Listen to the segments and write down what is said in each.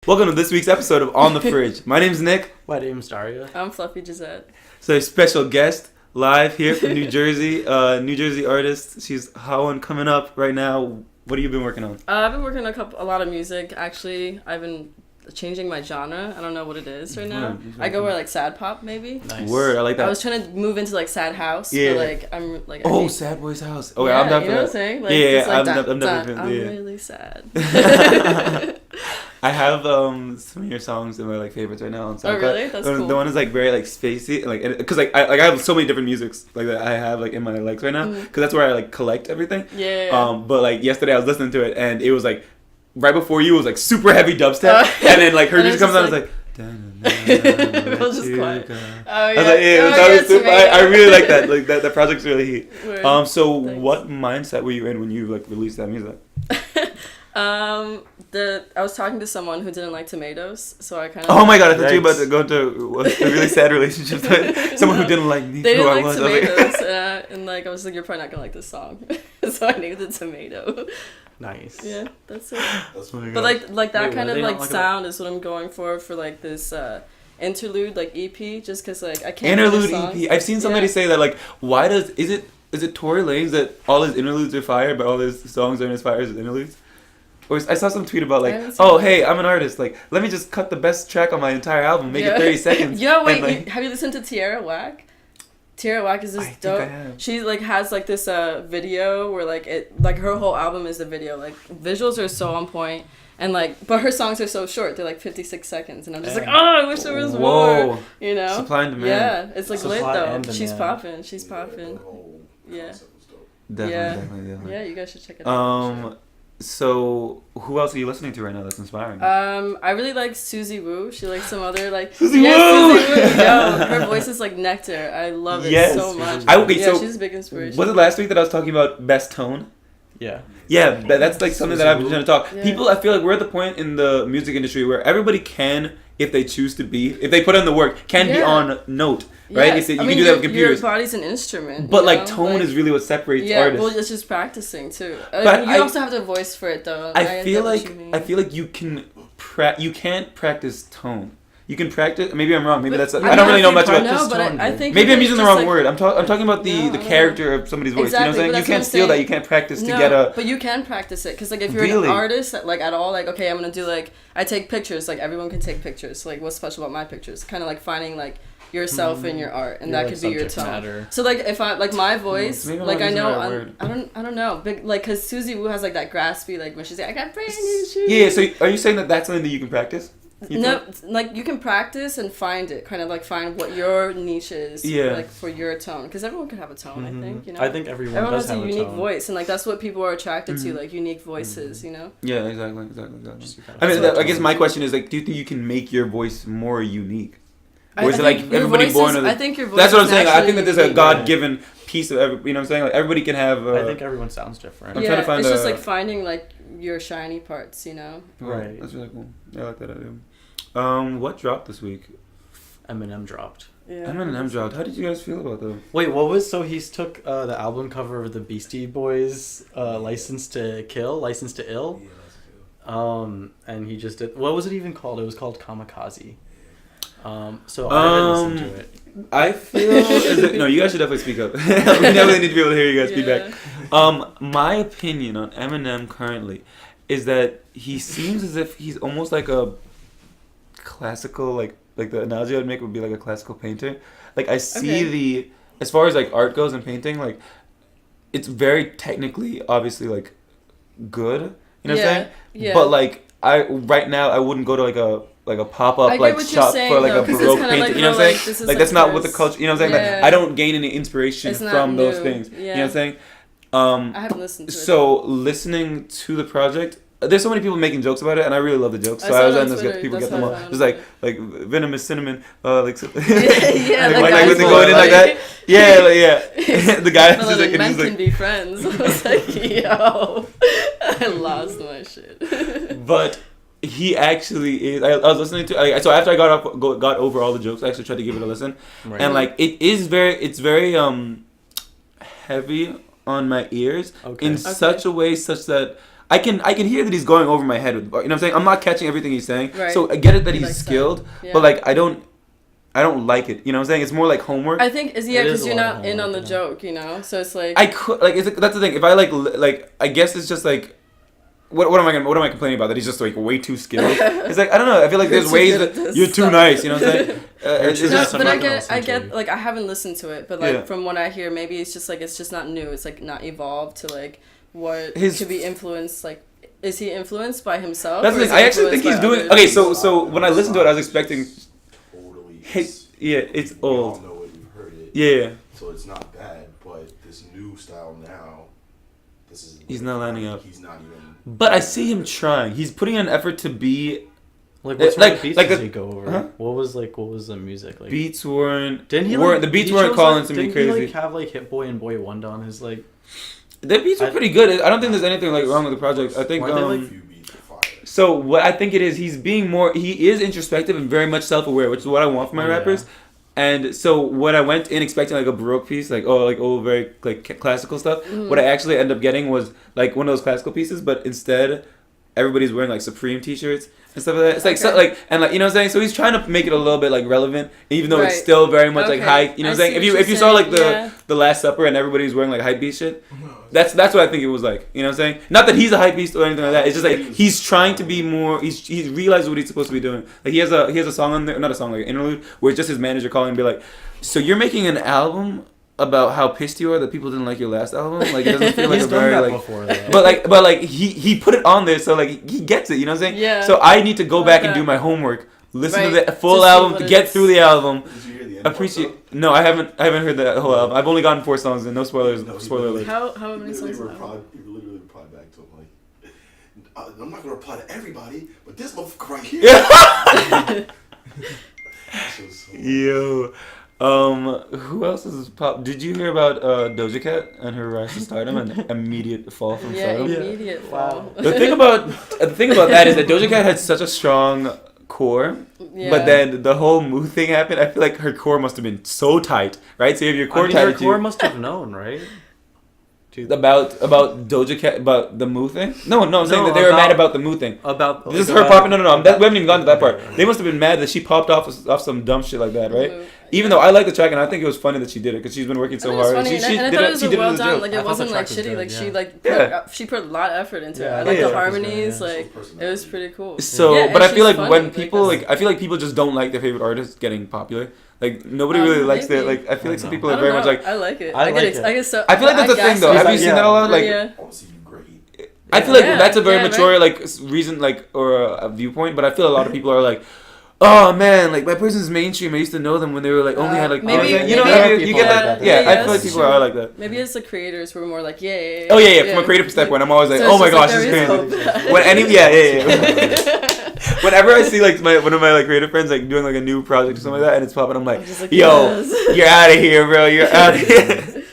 Welcome to this week's episode of On the Fridge. My name's Nick. My name's Daria. I'm Fluffy Gisette. So a special guest live here from New Jersey, New Jersey artist. She's Hawan coming up right now. What have you been working on? I've been working on a lot of music. Actually, I've been changing my genre. I don't know what it is right now. I go with like sad pop maybe. Nice. Word, I like that. I was trying to move into like sad house. Yeah. But like I'm like. Sad boy's house. Oh yeah, I'm down for you know that. What I'm saying? Like, Yeah, like, I'm definitely. I'm Yeah. really sad. I have some of your songs in my like favorites right now on SoundCloud. Oh really? That's cool. The one is like very like spacey, like because like I have so many different musics like that I have like in my legs right now because that's where I like collect everything. Yeah. But like yesterday I was listening to it and it was like right before you it was like super heavy dubstep and then like her music comes on it's like. It was just quiet. Oh yeah. I was like, that was super. I really like that. Like that project's really heat. Word. So Thanks. what mindset were you in when you like released that music? I was talking to someone who didn't like tomatoes, so I kind of. Oh my god! I thought you were about to go into a really sad relationship with someone who didn't like me. They didn't who like I was. tomatoes, and like I was like, you're probably not gonna like this song, so I named it Tomato. Nice. Yeah, that's it. That's funny. But like that Wait, kind of they like not like sound is what I'm going for like this interlude like EP, just because like I can't. Interlude EP. I've seen somebody say that like, why is it Tory Lanez that all his interludes are fire, but all his songs aren't as fire as his interludes? Or I saw some tweet about like, oh hey, I'm an artist. Like, let me just cut the best track on my entire album, make it 30 seconds. Yo, wait, and, like, have you listened to Tierra Whack? Tierra Whack is this dope. Think I have. She like has like this video where like it like her whole album is the video. Like visuals are so on point and like but her songs are so short. They're like 56 seconds and I'm just like, oh, I wish there was more. You know? Supply and demand. Yeah, it's like lit though. She's demand. popping. Yeah. Definitely. Yeah, you guys should check it out. So who else are you listening to right now that's inspiring? I really like Suzy Woo. She likes some other like Suzy Woo! Yo, her voice is like nectar. I love it so much. She's a big inspiration. Was it last week that I was talking about best tone? Yeah. Yeah, that's like something that I've been trying to talk. Yeah. People, I feel like we're at the point in the music industry where everybody can, if they choose to be, if they put in the work, can be on note, right? Yes. You can do that with computers. Your body's an instrument. But like tone is really what separates artists. Well, it's just practicing too. But you also have to voice for it though. I feel like you can you can't practice tone. You can practice. Maybe I'm wrong. Maybe that's. I don't really know much about. No, but I think maybe I'm using the wrong word. I'm talking about the character of somebody's voice. Exactly, You know what I'm saying? You can't steal that. You can't practice to get a. But you can practice it because like if you're an artist like at all like okay I'm gonna do like I take pictures like everyone can take pictures like what's special about my pictures kind of like finding like yourself in your art and that could be your tone. Matter. So like if I like my voice like I know I don't know but like because Suzy Woo has like that graspy like when she's like I got brand new shoes. Yeah. So are you saying that that's something that you can practice? No, like you can practice and find it, kind of like find what your niche is, like for your tone, because everyone can have a tone. I think you know. I think everyone does has have a unique tone. voice, and like that's what people are attracted to, like unique voices. You know. Yeah, exactly. I mean, I guess my question is like, do you think you can make your voice more unique? Or is it like everybody born with it? I think your voice. That's what I'm saying. I think that there's a unique. God-given piece of every. You know what I'm saying? Like everybody can have. I think everyone sounds different. I'm trying to find it's just like finding like your shiny parts. You know. Right. That's really cool. I like that idea. What dropped this week? Eminem dropped. Yeah. Eminem dropped. How did you guys feel about that? Wait, what was so he's took the album cover of the Beastie Boys License to Ill? And he just did what was it even called? It was called Kamikaze. So I didn't listen to it. I feel no, you guys should definitely speak up. We definitely need to be able to hear you guys' feedback. My opinion on Eminem currently is that he seems as if he's almost like a classical like the analogy I'd make would be like a classical painter. Like I see as far as like art goes and painting, like it's very technically obviously like good. You know what I'm saying? Yeah. But like right now I wouldn't go to like a pop up like shop for like a Baroque painting. Like, you know what I'm saying? Like that's not what the culture. You know what I'm saying? Yeah. Like, I don't gain any inspiration from those things. Yeah. You know what I'm saying? I haven't listened to it. So listening to the project. There's so many people making jokes about it, and I really love the jokes. So I was on this, people get them all. Just like venomous cinnamon, like yeah, like going in like that. Yeah. The guy is just like men can be friends. I was like, yo, I lost my shit. But he actually is. I was listening to so after I got over all the jokes, I actually tried to give it a listen, Right. and like it's very heavy on my ears in such a way such that I can hear that he's going over my head with, you know what I'm saying? I'm not catching everything he's saying. Right. So I get it that he's Like skilled, that. Yeah. but like I don't like it. You know what I'm saying? It's more like homework. I think because a you're lot of not in on the homework, joke, you know. So it's like I could like that's the thing. If I like I guess it's just like what am I complaining about that he's just like way too skilled? It's like I don't know. I feel like there's ways that you're too nice. You know what I'm saying? It's No, just, but something I get like I haven't listened to it, but like from what I hear, maybe it's just not new. It's like not evolved to like what could be influenced. Like, is he influenced by himself? That's the thing. I actually think he's doing okay. So when I listened to it, I was expecting. Totally. It's old. We all know it. We've heard it. Yeah. So it's not bad, but this new style now, this is. He's not lining up. He's not even. But I see him trying. He's putting in an effort to be. Like what sort of beats did he go over? Huh? What was the music like? Beats weren't. Didn't he the beats weren't calling to me didn't crazy. He like have like Hit Boy and Boy Wonder on his like? The beats were pretty good. I don't think there's anything like wrong with the project. I think Few beats are fire. so what I think it is, he is introspective and very much self-aware, which is what I want from my rappers. And so when I went in expecting like a Baroque piece, like very like classical stuff, what I actually ended up getting was like one of those classical pieces, but instead everybody's wearing like Supreme t-shirts and stuff like that. It's like so, like and like you know what I'm saying. So he's trying to make it a little bit like relevant, even though it's still very much like hype. You know what I'm saying? If you saw like the Last Supper and everybody's wearing like hype beast shit, that's what I think it was like. You know what I'm saying? Not that he's a hype beast or anything like that. It's just like he's trying to be more. He's realized what he's supposed to be doing. Like he has a song on there, not a song, like an interlude, where it's just his manager calling and be like, "So you're making an album about how pissed you are that people didn't like your last album?" Like it doesn't feel like He's a done very that like. before, though. But like he put it on there, so like he gets it. You know what I'm saying? Yeah. So I need to go back and do my homework, listen to the full To see album, what to it get is. through the album. Did you hear the end part, Appreciate. No, I haven't heard the whole album. I've only gotten 4 songs and no spoilers. No, Spoiler alert. How though? many He songs? literally are there? replied back to him like, "I'm not gonna reply to everybody, but this motherfucker right here." Yeah. So, Yo. Who else is pop? Did you hear about Doja Cat and her rise to stardom and immediate fall from stardom? Immediate fall. The thing about that is that Doja Cat had such a strong core, but then the whole mood thing happened. I feel like her core must have been so tight, right? So you have your core tight. Her core must have known, right? About Doja Cat, about the Moo thing? No, I'm saying that they were mad about the Moo thing. This is her popping. No. We haven't even gotten to that part. They must have been mad that she popped off some dumb shit like that, right? Even though I like the track and I think it was funny that she did it because she's been working so hard. Funny, She and I did thought it. it was She did it well as a done. joke. Like it wasn't like shitty. Like she she put a lot of effort into it. I like the harmonies. Like it was pretty cool. So, but I feel like when people like I feel like people just don't like their favorite artists getting popular. Like nobody really likes their like. I feel like some people are very much like. I like it. I like it. I guess so. I feel like that's a thing though. Have you seen that a lot? Like, I want to see you great. I feel like that's a very Yeah, mature like reason like or a viewpoint. But I feel a lot of people are like, oh man, like my person's mainstream. I used to know them when they were like only had like maybe you know you get that. Yeah, I feel like people are like that. Maybe it's the creators who are more like yeah. Oh yeah. From a creative standpoint, I'm always like, oh my gosh, this is crazy. When any yeah. Whenever I see like one of my like creative friends like doing like a new project or something like that, and it's popping, I'm like, yo, you're out of here, bro. You're out of here.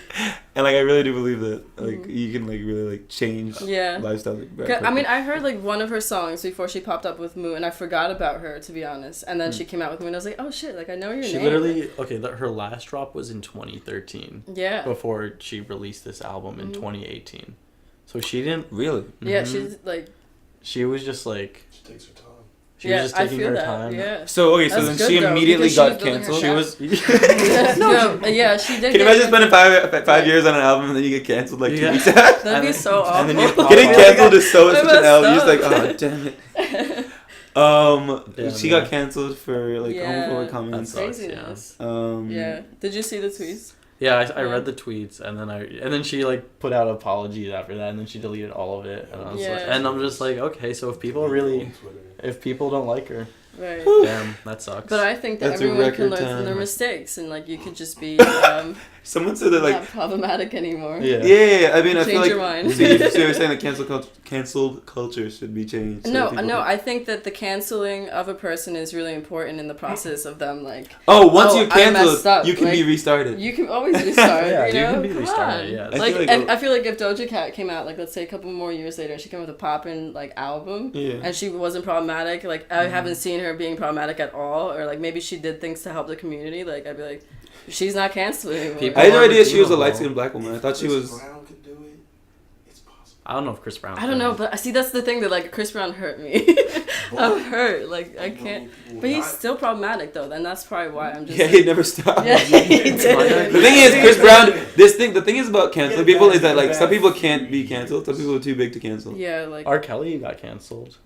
And like I really do believe that like you can like really like change lifestyle. Like, I mean, I heard like one of her songs before she popped up with Moo, and I forgot about her to be honest. And then she came out with Moo, and I was like, oh shit, like I know your name. She literally her last drop was in 2013. Yeah. Before she released this album in 2018, so she didn't really. Yeah, she's like. She was just like. She takes her time. She was just taking her time. Yeah. So okay, so then she immediately got canceled. She was. Yeah, she did. Can you imagine spending 5 years on an album and then you get canceled like 2 weeks after? That'd be so awful. And then you getting canceled is such an L. You're just like, oh damn it. She got canceled for like homophobic comments. Craziness. Yeah. Did you see the tweets? Yeah, I read the tweets and then she like put out apologies after that and then she deleted all of it and I was like, and I'm just like, okay, so if people don't like her, Right. Damn, that sucks. But I think that That's a everyone can record learn from time. their mistakes, and like you could just be Someone said that like not problematic anymore. yeah. I mean, I feel Change like your mind. so you're saying that canceled culture should be changed. so No, people no. can- I think that the canceling of a person is really important in the process of them like. Once Oh, you're I messed canceled, up, you can like, be restarted. You can always restart. Yeah, you you know? can be Come restarted, on. yeah. I Like, feel like and I feel like if Doja Cat came out, like let's say a couple more years later, and she came with a poppin' like album, Yeah. and she wasn't problematic. Like I haven't seen her being problematic at all, or like maybe she did things to help the community. Like I'd be like, she's not canceled anymore. People I had no idea she was a People- light-skinned black woman. I thought she Chris was. Brown could do it. It's possible. I don't know if Chris Brown. I don't know, but see that's the thing that like Chris Brown hurt me. I'm hurt. Like I can't. But he's still problematic though, and that's probably why I'm just. Yeah, he never stopped. Yeah, he did. The thing is, Chris Brown. The thing is about canceling people is that like some people can't be canceled. Some people are too big to cancel. Yeah, like. R. Kelly got canceled.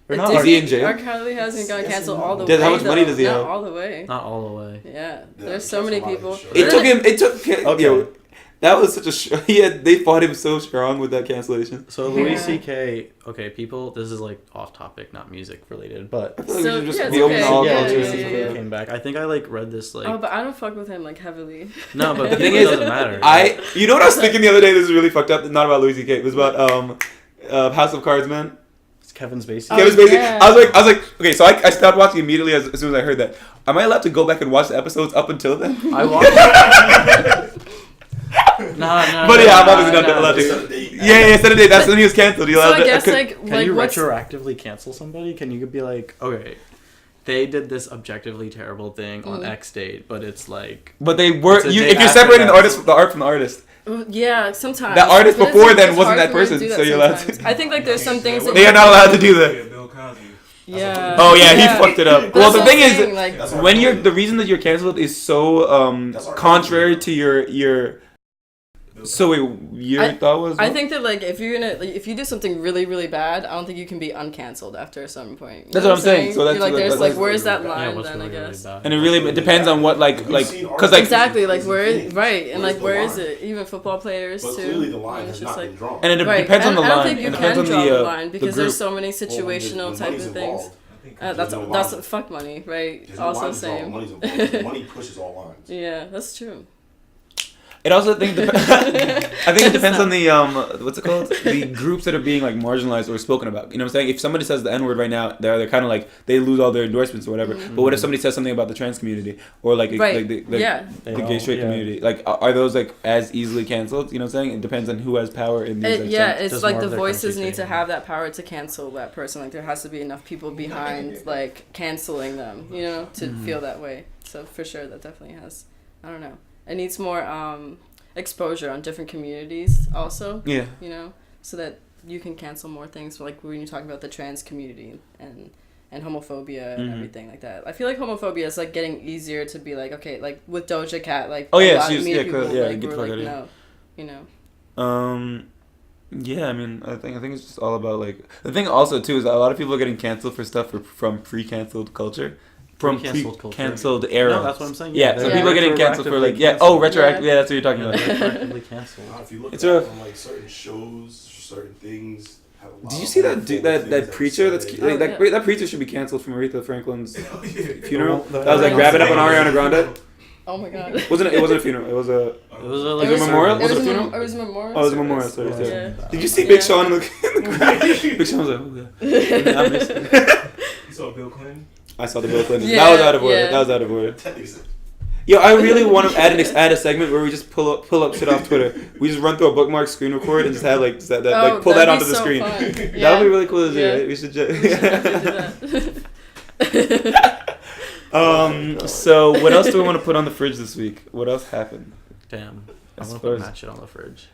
Or Did not Is R. he in jail? R. Kelly hasn't gotten Yes, canceled no. all the Does- way. how much money though. does he Not have? all the way. Not all the way. Yeah, Yeah, there's so that's many a lot of people. shit. It took him. It took. Okay. Yo, that was such a. They fought him so strong with that cancellation. So Louis Yeah. C.K. Okay, people. This is like off topic, not music related, but I feel like So, we should just yeah, it's be open okay. to all Yeah, cultures. yeah, yeah. came back. I think I like read this like. Oh, but I don't fuck with him like heavily. No, but The thing it is, doesn't matter. You know what I was thinking the other day? This is really fucked up. Not about Louis C.K. It was about House of Cards, man. It's Kevin Spacey. Oh, Kevin Spacey. yeah. I was like, okay, so I stopped watching immediately as soon as I heard that. Am I allowed to go back and watch the episodes up until then? I watched. No. But yeah, I'm obviously not allowed to. Set a date. Yeah, set a date. That's when he was canceled. He So allowed I to- guess could- like Can you what's retroactively cancel somebody? Can you be like, okay, they did this objectively terrible thing on X date, but it's like. But they were It's a you day if you're after separating that. the artist from the art from the artist. yeah sometimes The artist But it's, before like, then it's wasn't hard that for me to person, do that so you're allowed to- sometimes. I think like there's some things that They are not allowed to do that. Bill Cosby. Yeah. Oh yeah, he fucked it up. But Well, that's the what thing I'm is, saying, like, That's when the reason that you're canceled is so That's our contrary culture. to your. So wait, your thought was? I what? think that like if you do something really really bad, I don't think you can be uncanceled after a certain point. You That's know what I'm saying. So You're that's like what- there's that's- like where's that Yeah, line what's then I really, really guess. bad? And it depends on what because like Exactly, like where Things. right and Where's like the where is line? it? Even football players But too. clearly the line And has it's just not like been drawn. and it right. depends on the I don't line. think you It depends can on draw the the line because group. there's so many Well, situational when type money's of things. involved, That's there's no line. fuck money, right? There's no Also line to draw. same. Money's involved. Money pushes all lines. Yeah, that's true. It also I think it depends on the what's it called, the groups that are being like marginalized or spoken about. You know what I'm saying? If somebody says the N word right now, they're kind of like they lose all their endorsements or whatever. But what if somebody says something about the trans community or like Right. the Yeah. gay straight community? Like are those like as easily canceled? You know what I'm saying? It depends on who has power in these. Yeah, sense. it's Does like more the of their voices country need to say. have that power to cancel that person. Like there has to be enough people behind like canceling them, you know, to feel that way. So for sure, that definitely has. I don't know. It needs more exposure on different communities, also. Yeah. You know, so that you can cancel more things. Like when you talk about the trans community and homophobia and everything like that. I feel like homophobia is like getting easier to be like, okay, like with Doja Cat, like Oh, yeah, a lot she's- of yeah, people yeah, like get the were fuck like outta here. no, you know. Yeah, I mean, I think it's just all about like the thing. Also, too, is that a lot of people are getting canceled for stuff from pre-canceled culture, from Pre-canceled culture. canceled era. No, that's what I'm saying. Yeah, they're so people are getting canceled for like retroactive. Yeah, that's what you're talking about. retroactively canceled. If you look It's back rough. on like certain shows, certain things. Have a lot Did you of see that homophobic that things were preacher that's said. Oh, yeah. that preacher should be canceled from Aretha Franklin's Oh, yeah. funeral? The- That was like the- grabbing up on Ariana Grande. Oh my god. It wasn't a funeral. It was a. It was a, Was it a memorial? It Was was it a funeral? It was a memorial. Oh, it was a memorial service. service, Yeah. Did you see Yeah. Big Sean in the crowd? Big Sean was like, oh yeah. I missed it. You saw Bill Clinton? I saw the Bill Clinton. Yeah, That was out of order. yeah. That was out of order. Technically, said- Yo, I really want to add a segment where we just pull up shit off Twitter. We just run through a bookmark, screen record, and just have like that like pull that that'd onto be the so screen. fun. That Yeah. would be really cool to do. Yeah. Right? We should just. We should definitely do that. So what else do we want to put on the fridge this week? What else happened? Damn. I As want to far put as- mad shit on the fridge.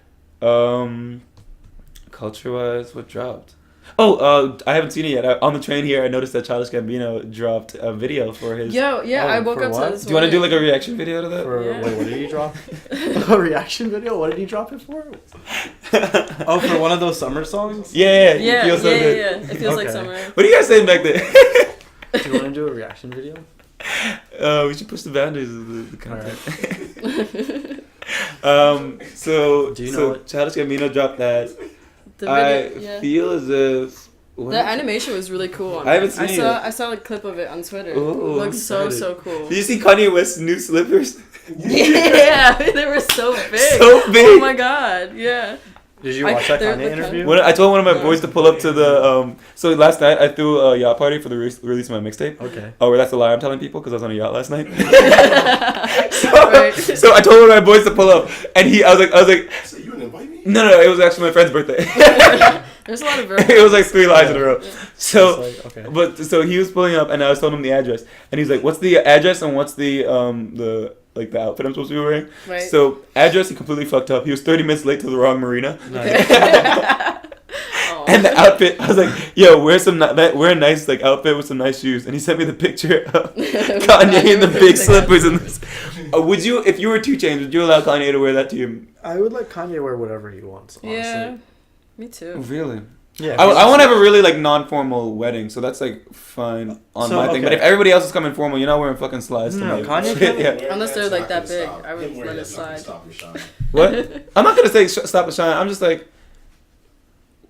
Culture-wise, what dropped? Oh, I haven't seen it yet. On the train here, I noticed that Childish Gambino dropped a video for his. Yo, yeah, Oh, I woke for up what? to this. Do you want to do like morning. a reaction video to that? For, Yeah. Wait, what did he drop? A reaction video? What did he drop it for? Oh, for one of those summer songs? Yeah, Yeah, it feels so yeah, good. yeah. It feels like Okay. summer. What are you guys saying back there? Do you want to do a reaction video? We should push the boundaries of the content. Alright. So Do you know so what- Childish Gambino dropped that. The I video, yeah. feel as if What? The animation was really cool. I haven't seen it. I saw a clip of it on Twitter. Ooh, It looks so excited. cool. Did you see Kanye West's new slippers? Yeah, they were so big. So big. Oh my god, yeah. Did you watch that they're Kanye the interview? When I told one of my boys to pull up to the so last night I threw a yacht party for the release of my mixtape. Okay. Oh, well, that's a lie. I'm telling people because I was on a yacht last night. Right. So I told one of my boys to pull up, and I was like, So you didn't invite me? no, it was actually my friend's birthday. There's a lot of verbal. It was like 3 lies in a row. So, It's like, okay. but so he was pulling up, and I was telling him the address, and he's like, "What's the address and what's the outfit I'm supposed to be wearing?" Right. So address, he completely fucked up. He was 30 minutes late to the wrong marina. Nice. Aw. And the outfit, I was like, "Yo, wear a nice like outfit with some nice shoes." And he sent me the picture of Kanye in the big slippers and this. Would you, if you were 2 Chainz, would you allow Kanye to wear that to you? I would let Kanye wear whatever he wants, honestly. Yeah, me too. Really? Yeah. I want to have a really like non-formal wedding, so that's like fine on So, my thing. But okay. if everybody else is coming formal, you're not wearing fucking slides No, to me. Kanye Shit, can't- yeah. Unless they're, like, that That's not big, gonna stop. I would Him wearing let it that's not gonna slide. stop your shine. What? I'm not gonna say stop the shine. I'm just like,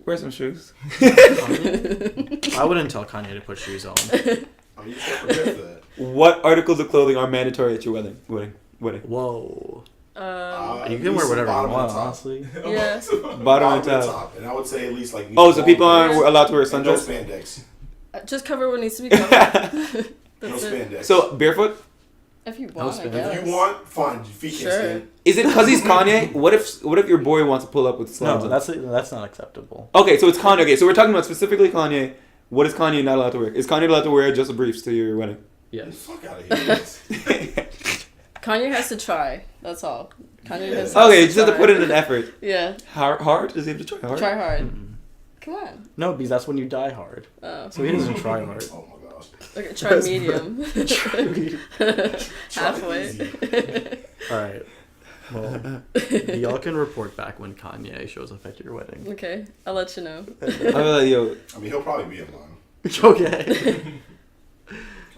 wear some shoes. I wouldn't tell Kanye to put shoes on. I mean, you just gotta prepare for that. What articles of clothing are mandatory at your wedding? Whoa. You At can wear least whatever you bottom and want, top. honestly. Yeah. Bottom and top. And I would say at least like. Oh, so people aren't Yeah. allowed to wear And no sundress? spandex. Just cover what needs to be covered. No That's it. spandex. So barefoot? If you want, I spandex. guess. If you want, fine. Your feet Sure. can't stand. Is it because he's Kanye? What if your boy wants to pull up with slides? No, on? that's not acceptable. Okay, so it's Kanye. Okay, so we're talking about specifically Kanye. What is Kanye not allowed to wear? Is Kanye allowed to wear just briefs to your wedding? Get the Yes. fuck out of here. Kanye has to try. That's all. Kanye has Okay, to just have to try. put in an effort. Yeah. Hard? Does he have to try hard? Try hard. Mm-mm. Come on. No, because that's when you die hard. Oh. So he doesn't try hard. Oh my gosh. Okay, try medium. Try Halfway. easy. All right. Well, y'all can report back when Kanye shows up at your wedding. Okay, I'll let you know. I'll be like, yo, I mean, he'll probably be in line. Okay.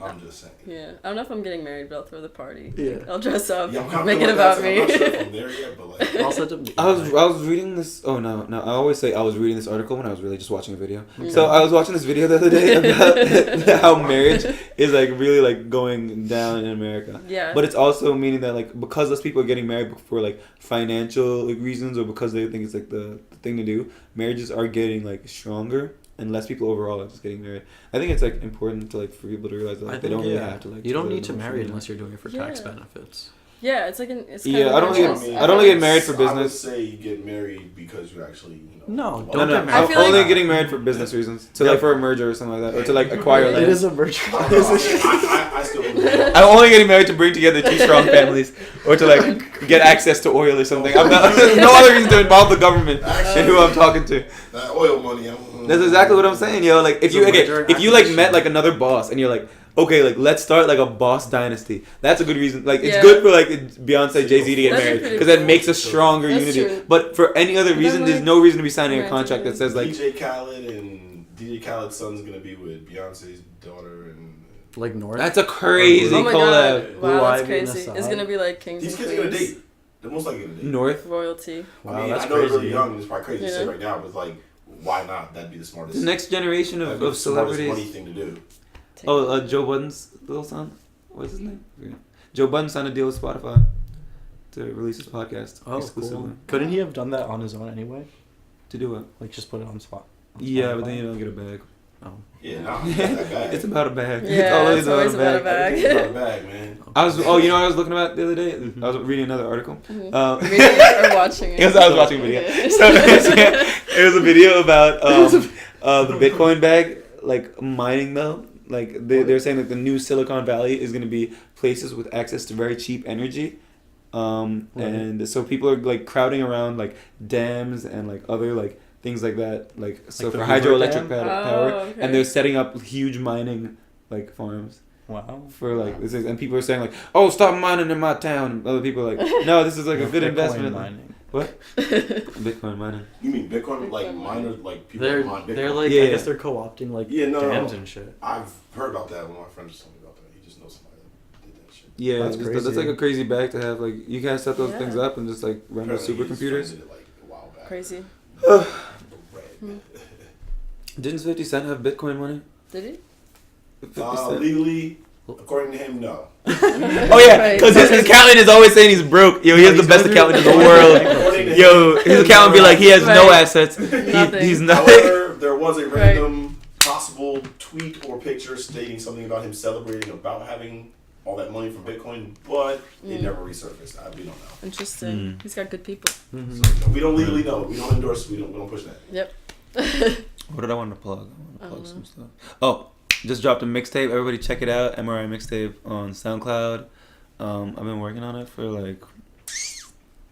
I'm just saying. Yeah, I don't know if I'm getting married, but I'll throw the party. Yeah. I'll dress up, Yeah, I'm kinda make it feeling about that, me. I'm not sure if I'm there yet, but like. I'll set up. I was reading this. Oh no! I always say I was reading this article when I was really just watching a video. Mm. So I was watching this video the other day about how marriage is like really like going down in America. Yeah. But it's also meaning that like because less people are getting married for like financial like reasons or because they think it's like the thing to do, marriages are getting like stronger and less people overall are just getting married. I think it's like important to like for people to realize that like, they don't really have to like. You don't do need to the marry emotional- unless you're doing it for tax Yeah. benefits. Yeah, it's like it's kind Yeah, of I don't an think interest. it's- I don't think get married for I would business. say you get married because you're actually, you know. No, well, don't get married. I I'm feel only like- getting married for business reasons. To Yeah. like for a merger or something like that, or to like acquire It land. It is a merger. I still believe that. I'm only getting married to bring together 2 strong families, or to like get access to oil or something. I'm not, there's no other reason to involve the government in who I'm talking to. That oil money. That's exactly what I'm saying, yo. Like if So you merger and if you like acquisition. met like another boss and you're like, okay, like let's start like a boss dynasty. That's a good reason. Like it's Yeah. good for like Beyonce, Jay-Z to get That'd be married pretty because that cool. makes a stronger That's unity. true. But for any other But reason, then, there's like, no reason to be signing a romantic contract that says like. DJ Khaled and DJ Khaled's son's gonna be with Beyonce's daughter and. Like North. That's a crazy Oh my collab. god! Blue Wow, that's Ivy and crazy. Assad. It's gonna be like kings These and kids are gonna queens, date. They're most likely gonna date. North. royalty. Wow, I mean, that's I know they're really crazy. young and it's probably crazy to say Yeah. right now, but like, why not? That'd be the smartest. The next generation that'd of, be of the smartest money celebrities. thing to do. Oh, Joe Budden's little son. What's his name? Yeah. Joe Budden signed a deal with Spotify to release his podcast Oh, exclusively. cool. Couldn't he have done that on his own anyway? To do it. Like just put it on spot. Yeah, but then you don't get a bag. Oh. Yeah, nah, it's not that bad. It's about a bag. Yeah, it's always about a bag. Everything's about a bag, man. I was. Oh, you know what I was looking at the other day? I was reading another article. Mhm. Reading Reading or watching it. I was watching a video. Okay. So it was a video about the Bitcoin bag, like mining though. Like they're saying like the new Silicon Valley is going to be places with access to very cheap energy. And so people are like crowding around like dams and like other like things like that, like so Like the for Hoover hydroelectric Dam? power, okay. and they're setting up huge mining like farms Wow. for like this is, and people are saying like, oh, stop mining in my town. And other people are like, no, this is like a good Bitcoin investment. mining. What? Bitcoin mining. You mean Bitcoin, like Bitcoin miners, like people They're that mine Bitcoin? they're like Yeah. I guess they're co-opting like Yeah, no, dams no. and shit. I've heard about that. One of my friends told me about that. He just knows somebody that did that shit. Yeah, That's that's crazy. like a crazy bag to have. Like you can set those Yeah. things up and just like run with Apparently his friend supercomputers. did it, like, a while back. Crazy. Red. Didn't 50 Cent have Bitcoin money? Did he? 50 Cent. Legally, according to him, no. Oh yeah, because his accountant is always saying he's broke. Yo, he has the best accountant in the world. Yo, his accountant be like, he has no assets. He's nothing. However, there was a random possible tweet or picture stating something about him celebrating about having all that money from Bitcoin, but it never resurfaced. We don't know. Interesting. He's got good people. So, we don't legally know. We don't endorse. We don't push that. Yep. What did I want to plug? I want to plug some stuff. Oh, just dropped a mixtape. Everybody check it out. MRI mixtape on SoundCloud. I've been working on it for like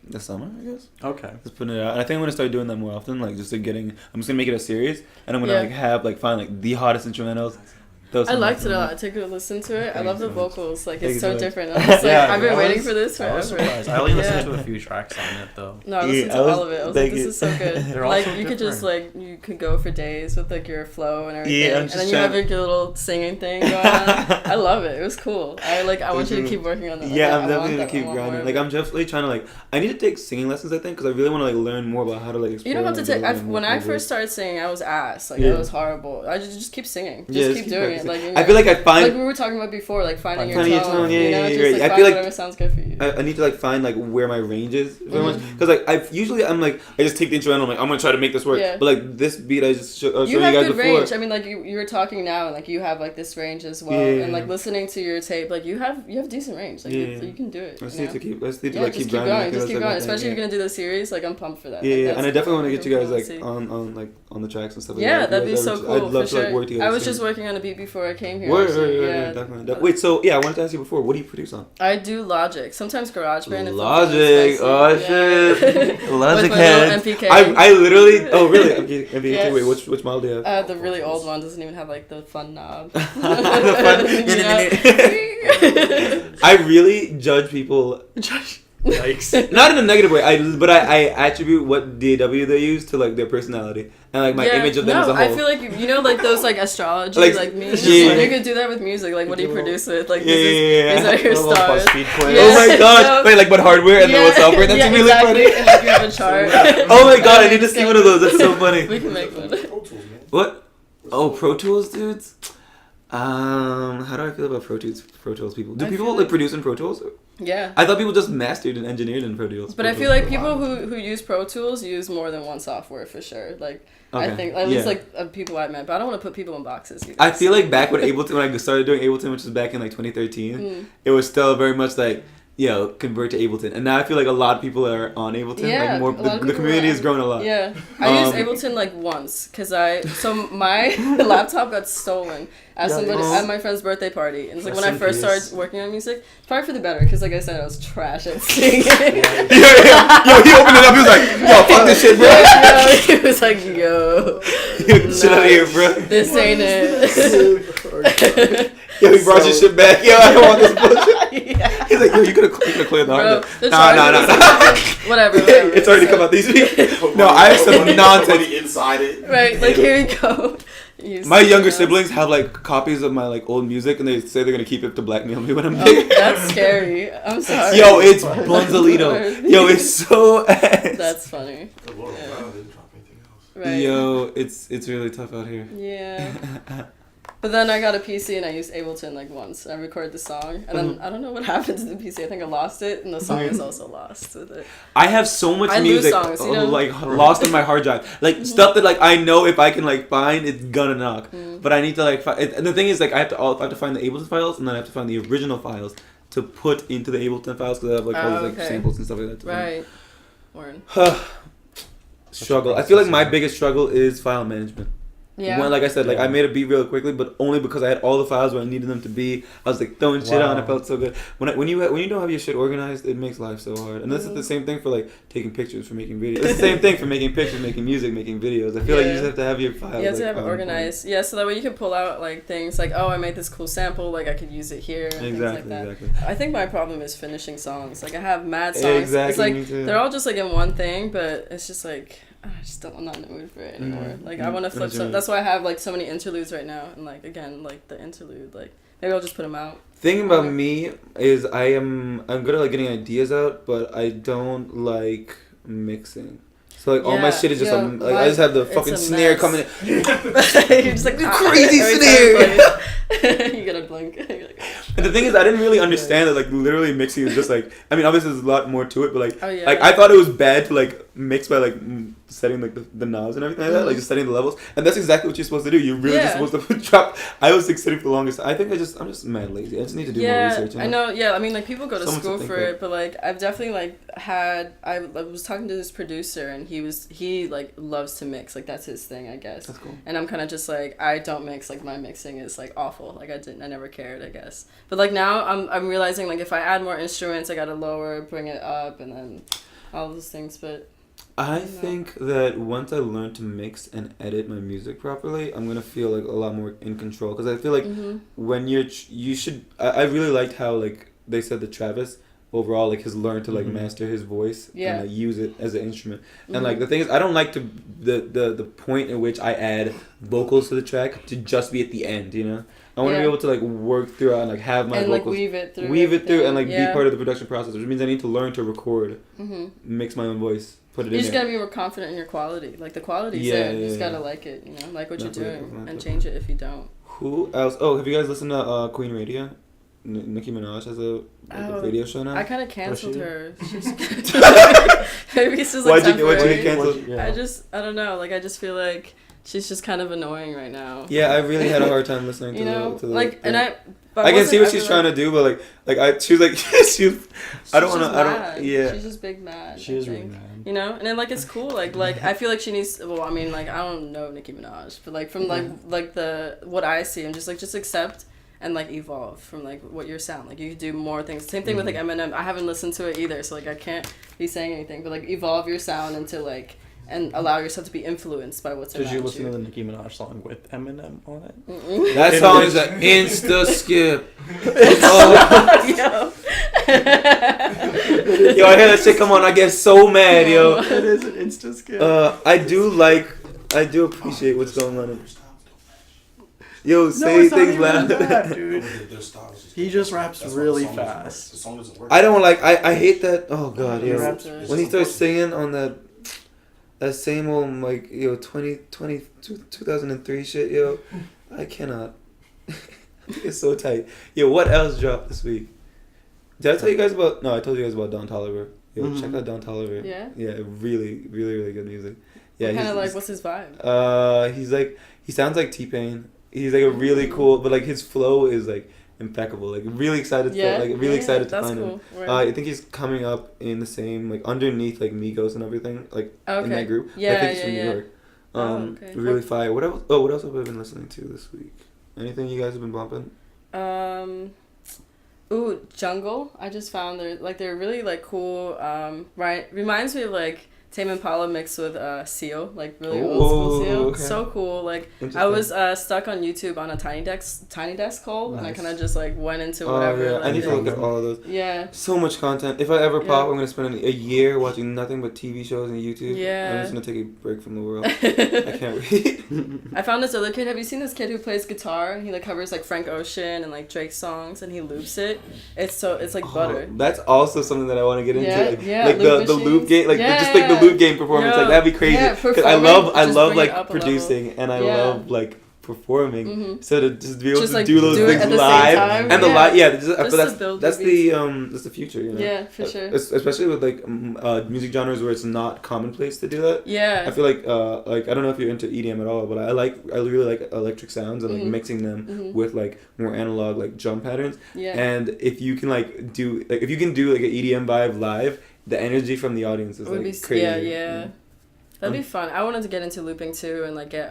this summer, I guess. Okay. Just putting it out. And I think I'm gonna start doing that more often. Like just like I'm just gonna make it a series, and I'm gonna like have like find like the hottest instrumentals. I liked it a lot. I took a listen to it. I love the vocals. Like it's so different. I'm just like I've been waiting for this I was forever. surprised. I only listened to a few tracks on it though. No, I listened to all of it. I was like, this is so good. Like you could just like you could go for days with like your flow and everything, and then you have like your little singing thing going on. I love it. It was cool. I want you to keep working on that. Yeah, I'm definitely gonna keep grinding. Like I'm definitely trying to like I need to take singing lessons. I think because I really want to like learn more about how to like explore. You don't have to take. When I first started singing, I was ass. Like it was horrible. I just keep singing. Just keep doing it. Like I feel like I find like we were talking about before, like finding your tone. Yeah, you know, just like I find feel like whatever sounds good for you. I need to like find like where my range is very much because like I'm like I just take the instrumental. I'm like I'm gonna try to make this work. Yeah. But like this beat I just showed you have guys good before. Range. I mean, like you were talking now, and like you have like this range as well. And like listening to your tape, like you have decent range. Like you can do it. Let's need to keep going. Just keep going. Especially if you're gonna do the series. Like I'm pumped for that. Yeah, and I definitely want to get you guys like on the tracks and stuff. Yeah, that'd be so cool. I'd love to like work together. I was just working on a beat before I came here. Yeah, definitely. Wait, so yeah, I wanted to ask you before. What do you produce on? I do Logic. Sometimes GarageBand. Logic. Oh shit. Logic head. MPK. I literally. Oh really? MPK. Yes. Wait, which model do you have? The really old one doesn't even have like the fun knob. I really judge people. Yikes. Not in a negative way. I attribute what DAW they use to like their personality and like my image of them as a whole. I feel like you know like those like astrology like me. You could do that with music. Like what do you produce with? Like these are your stars. Oh my gosh! Wait, like what hardware and then what software? That's really funny. And like you have a chart. Oh my god! I need to see one of those. That's so funny. We can make one. What? Oh, Pro Tools, dudes. How do I feel about Pro Tools people? Do people like produce in Pro Tools? Yeah. I thought people just mastered and engineered in Pro Tools. But I feel like people who use Pro Tools use more than one software for sure. Like I think at least like people I met, but I don't want to put people in boxes either. I feel like back when Ableton, when I started doing Ableton, which was back in like 2013, it was still very much like convert to Ableton. And now I feel like a lot of people are on Ableton. Yeah, like more the community has grown a lot. Yeah. I used Ableton like once because my laptop got stolen at my friend's birthday party. And it's like when I first started working on music, it's probably for the better because like I said, I was trash at singing. Yo, he opened it up, he was like, yo, fuck this shit, bro. He was like, yo. Get the shit out of here, bro. This ain't it. Yo, he brought your shit back. Yo, I don't want this bullshit. He's like, yo, you could have cleared the hard drive. No. Whatever. It's already come out these weeks. No, I have some nonsense inside it. Right, like here you go. My younger siblings have like copies of my like old music, and they say they're gonna keep it to blackmail me when I'm big. That's scary. I'm sorry. Yo, it's Bonzalito. Yo, it's so ass. That's funny. Good Lord, wow, didn't drop anything else. Right. Yo, it's really tough out here. Yeah. But then I got a PC and I used Ableton like once. I recorded the song and then I don't know what happened to the PC. I think I lost it and the song is also lost with it. I have so much music songs, like lost on my hard drive. Like stuff that like I know if I can like find, it's gonna knock. But I need to like find. And the thing is like I have to find the Ableton files and then I have to find the original files to put into the Ableton files because I have like all these like samples and stuff like that. Right. Word. Struggle. I feel like my biggest struggle is file management. Yeah. When, like I said, like I made a beat real quickly, but only because I had all the files where I needed them to be. I was like throwing shit on. It felt so good. When you don't have your shit organized, it makes life so hard. And this is the same thing for like taking pictures, for making videos. It's the same thing for making pictures, making music, making videos. I feel like you just have to have your files. You have to have it organized. Yeah, so that way you can pull out like things like, oh, I made this cool sample, like I could use it here. And things like that. Exactly. I think my problem is finishing songs. Like I have mad songs. Exactly. It's like they're all just like in one thing, but it's just like. I'm not in the mood for it anymore. Like I want to flip some. That's why I have like so many interludes right now. And like again, like the interlude, like maybe I'll just put them out. Thing about me is I'm good at like getting ideas out, but I don't like mixing. So like all my shit is just I just have the fucking snare coming in. You're just like crazy snare. You gotta blink. And the thing is, I didn't really understand that like literally mixing is just like, I mean obviously there's a lot more to it, but like like I thought it was bad to like mix by like setting like the knobs and everything like that, like just setting the levels, and that's exactly what you're supposed to do. You're really just supposed to drop. I was like sitting for the longest. I think I'm just mad lazy. I just need to do more research. You know? I know. Yeah, I mean like people go to school for it, but like I've definitely like I was talking to this producer and he like loves to mix, like that's his thing, I guess. That's cool. And I'm kind of just like I don't mix, like my mixing is like awful. Like I never cared, I guess. But like now I'm realizing like if I add more instruments, I gotta lower, bring it up, and then all those things. But I think that once I learn to mix and edit my music properly, I'm gonna feel like a lot more in control. Because I feel like when you should. I really liked how like they said that Travis overall like has learned to like master his voice and like use it as an instrument. And like the thing is, I don't like to the point in which I add vocals to the track to just be at the end. You know. I want to be able to like work throughout and like have my vocals, like weave it through and like be part of the production process, which means I need to learn to record, mix my own voice, put it in. You just gotta be more confident in your quality. Like the quality's there. You just gotta like it. You know, like what you're doing and change it if you don't. Who else? Oh, have you guys listened to Queen Radio? Nicki Minaj has a radio show now. I kind of canceled her. Maybe it's just Why'd like you get canceled? I don't know. Like I just feel like she's just kind of annoying right now. Yeah, I really had a hard time listening to the like, and I can see what she's trying to do, but she was like I don't want to. She's just big mad. She is really mad. You know, and then like it's cool. Like I feel like she needs. Well, I mean, like I don't know Nicki Minaj, but like from like the what I see, I'm just like just accept and like evolve from like what your sound. Like you could do more things. Same thing with like Eminem. I haven't listened to it either, so like I can't be saying anything. But like evolve your sound into like. And allow yourself to be influenced by what's around you. Did you listen to the Nicki Minaj song with Eminem on it? That song is an insta skip. Yo, I hear that shit come on, I get so mad, yo. It is an insta skip. I do appreciate what's going on. Yo, say things loud. Dude. He just raps really fast. I don't like. I hate that. Oh god, yo. When he starts singing on that same old like 2003 shit, yo, I cannot. It's so tight. Yo, what else dropped this week? Did I tell you guys about? No, I told you guys about Don Toliver. Yo, check out Don Toliver. Yeah. Yeah, really, really, really good music. Yeah. Kind of like, what's his vibe? He sounds like T-Pain. He's like a really cool, but like his flow is like impeccable. Like really excited excited to find him. Right. I think he's coming up in the same like underneath like Migos and everything like in that group. I think he's from New York. Really fire. What else? Oh, what else have I been listening to this week? Anything you guys have been bumping? Jungle. I just found they're really like cool. Right, reminds me of like Tame Impala mixed with Seal, like really old school Seal. Okay. So cool. Like I was stuck on YouTube on a Tiny Desk call, and I kind of just like went into whatever. Yeah. I need to look at all of those. Yeah. So much content. If I ever pop, I'm gonna spend a year watching nothing but TV shows and YouTube. Yeah. I'm just gonna take a break from the world. I can't wait. I found this other kid. Have you seen this kid who plays guitar? He like covers like Frank Ocean and like Drake songs, and he loops it. It's like butter. That's also something that I want to get into. Like loop the loop game, like just like the loop game performance, like that'd be crazy. Because I love like producing and I love like performing. So to just be able to do those things live and the live, that's the future, you know. Yeah, for sure. Especially with like music genres where it's not commonplace to do that. Yeah. I feel like I don't know if you're into EDM at all, but I really like electric sounds and like mixing them with like more analog like drum patterns. Yeah. And if you can do an EDM vibe live, the energy from the audience is like crazy. Yeah. That'd be fun. I wanted to get into looping too and like get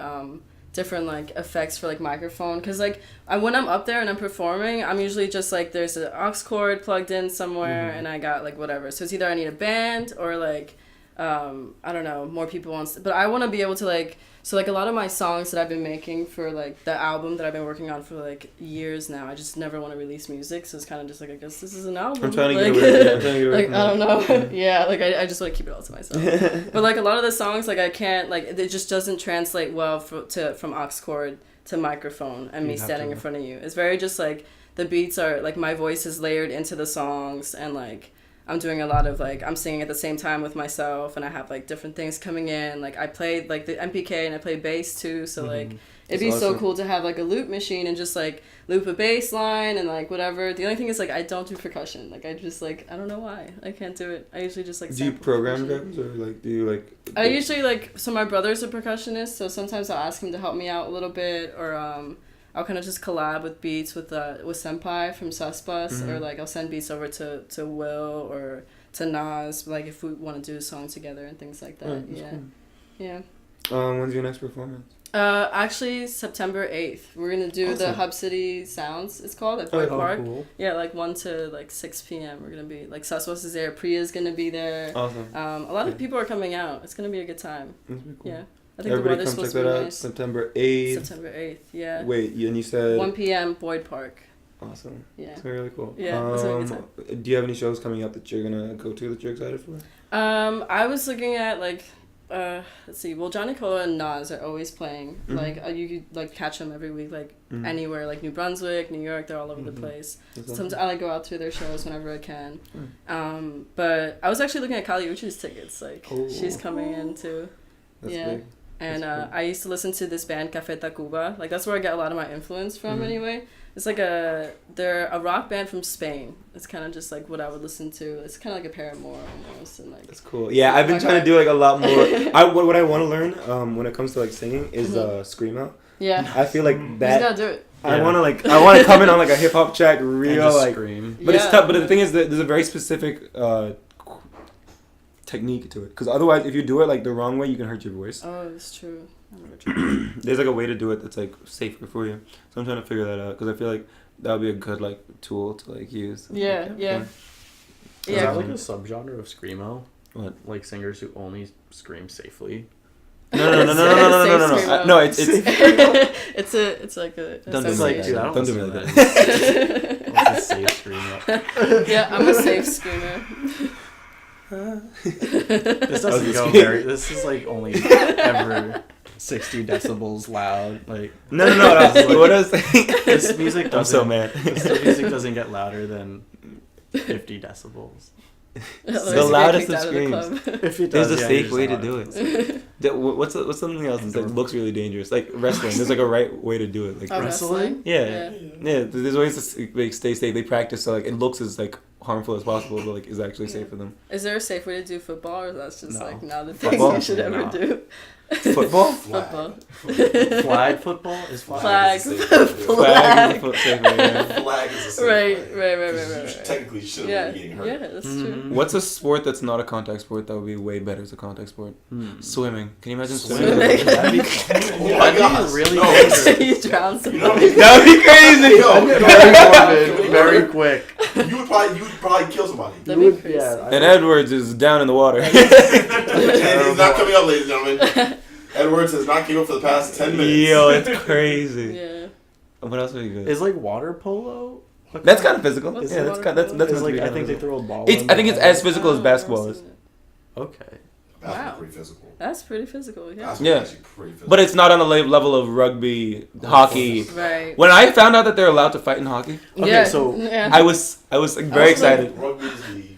different like effects for like microphone, because like when I'm up there and I'm performing, I'm usually just like there's an aux cord plugged in somewhere and I got like whatever, so it's either I need a band or like I don't know, more people but I want to be able to like, so like a lot of my songs that I've been making for like the album that I've been working on for like years now, I just never want to release music, so it's kind of just like, I guess this is an album. I'm trying to like, get away. Like I don't know. Yeah, like I just want to keep it all to myself. But like a lot of the songs, like I can't, like it just doesn't translate well from aux cord to microphone and me standing in front of you. It's very just like the beats are like my voice is layered into the songs, and like I'm doing a lot of like I'm singing at the same time with myself, and I have like different things coming in. Like I played like the MPK and I play bass too, so like it'd be so cool to have like a loop machine and just like loop a bass line and like whatever. The only thing is like I don't do percussion. Like I just like I don't know why I can't do it. I usually just like. Do you program drums or like do you like? I usually like so my brother's a percussionist, so sometimes I'll ask him to help me out a little bit, or I'll kind of just collab with beats with Senpai from Susbus, or like I'll send beats over to Will or to Nas, like if we want to do a song together and things like that. Cool. Yeah. When's your next performance? Actually September 8th. We're gonna do the Hub City Sounds. It's called at Boyd Park. Cool. Yeah, like 1 to like 6 p.m. We're gonna be like Susbus is there. Priya's gonna be there. Awesome. A lot of people are coming out. It's gonna be a good time. That's pretty cool. Yeah. I think everybody come check that out. Nice. September 8th. September 8th, yeah. Wait, and you said 1 p.m. Boyd Park. Awesome. Yeah. It's really cool. Yeah. It's really good time. Do you have any shows coming up that you're gonna go to that you're excited for? I was looking at like let's see. Well, Johnny Cola and Nas are always playing. Like you could like catch them every week, like anywhere, like New Brunswick, New York. They're all over the place. Sometimes I like go out to their shows whenever I can. But I was actually looking at Kali Uchis tickets. Like she's coming in too. That's big. And I used to listen to this band Café Tacuba. Like that's where I get a lot of my influence from. Anyway, it's like they're a rock band from Spain. It's kind of just like what I would listen to. It's kind of like a Paramore almost, and like. That's cool. Yeah, I've been trying to do like a lot more. What I want to learn when it comes to like singing is screamo. Yeah. I feel like that. You gotta do it. I want to come in on like a hip hop track, real like. Scream. But it's tough. But the thing is that there's a very specific technique to it, because otherwise if you do it like the wrong way you can hurt your voice. Oh, it's true. There's like a way to do it that's like safer for you, so I'm trying to figure that out, because I feel like that would be a good like tool to like use. Yeah. Is that like a subgenre of screamo? What? Like singers who only scream safely? No. No, it's it's like a. Don't do like, that. Dude, I don't do me like that. Like a safe screamo. Yeah, I'm a safe screamer. This doesn't go very. This is like only ever 60 decibels loud. Like no. What I was saying. This music doesn't. I'm so mad. This music doesn't get louder than 50 decibels. The loudest of screams. If it does, there's a safe way to do it. What's something else that looks really dangerous? Like wrestling. There's like a right way to do it. Like wrestling. Yeah. There's ways to like stay safe. They practice so like it looks as like harmful as possible, but like is actually safe for them. Is there a safe way to do football, or that's just like not the thing football? you should ever do? Football? Football. Flag football is flag. Flag is the safe way. Yeah. Flag is a safe way. Right. You technically shouldn't be getting hurt. Yeah, that's true. What's a sport that's not a contact sport that would be way better as a contact sport? Swimming. Can you imagine swimming? That'd be really dangerous. You drown somebody. That'd be crazy. Very quick. You would probably kill somebody. That'd be crazy. And Edwards is down in the water. And he's not coming up, ladies and gentlemen. Edwards has not came up for the past 10 minutes. Yo, it's crazy. Yeah. What else are you good? Is like water polo? That's kind of physical. What's yeah, that's like I think they throw a ball. I think it's as physical as basketball is. Okay. That's pretty physical. That's pretty physical. Yeah. Yeah. Actually pretty physical. But it's not on the level of rugby, hockey. Right. When I found out that they're allowed to fight in hockey, I was like, very excited. Rugby is the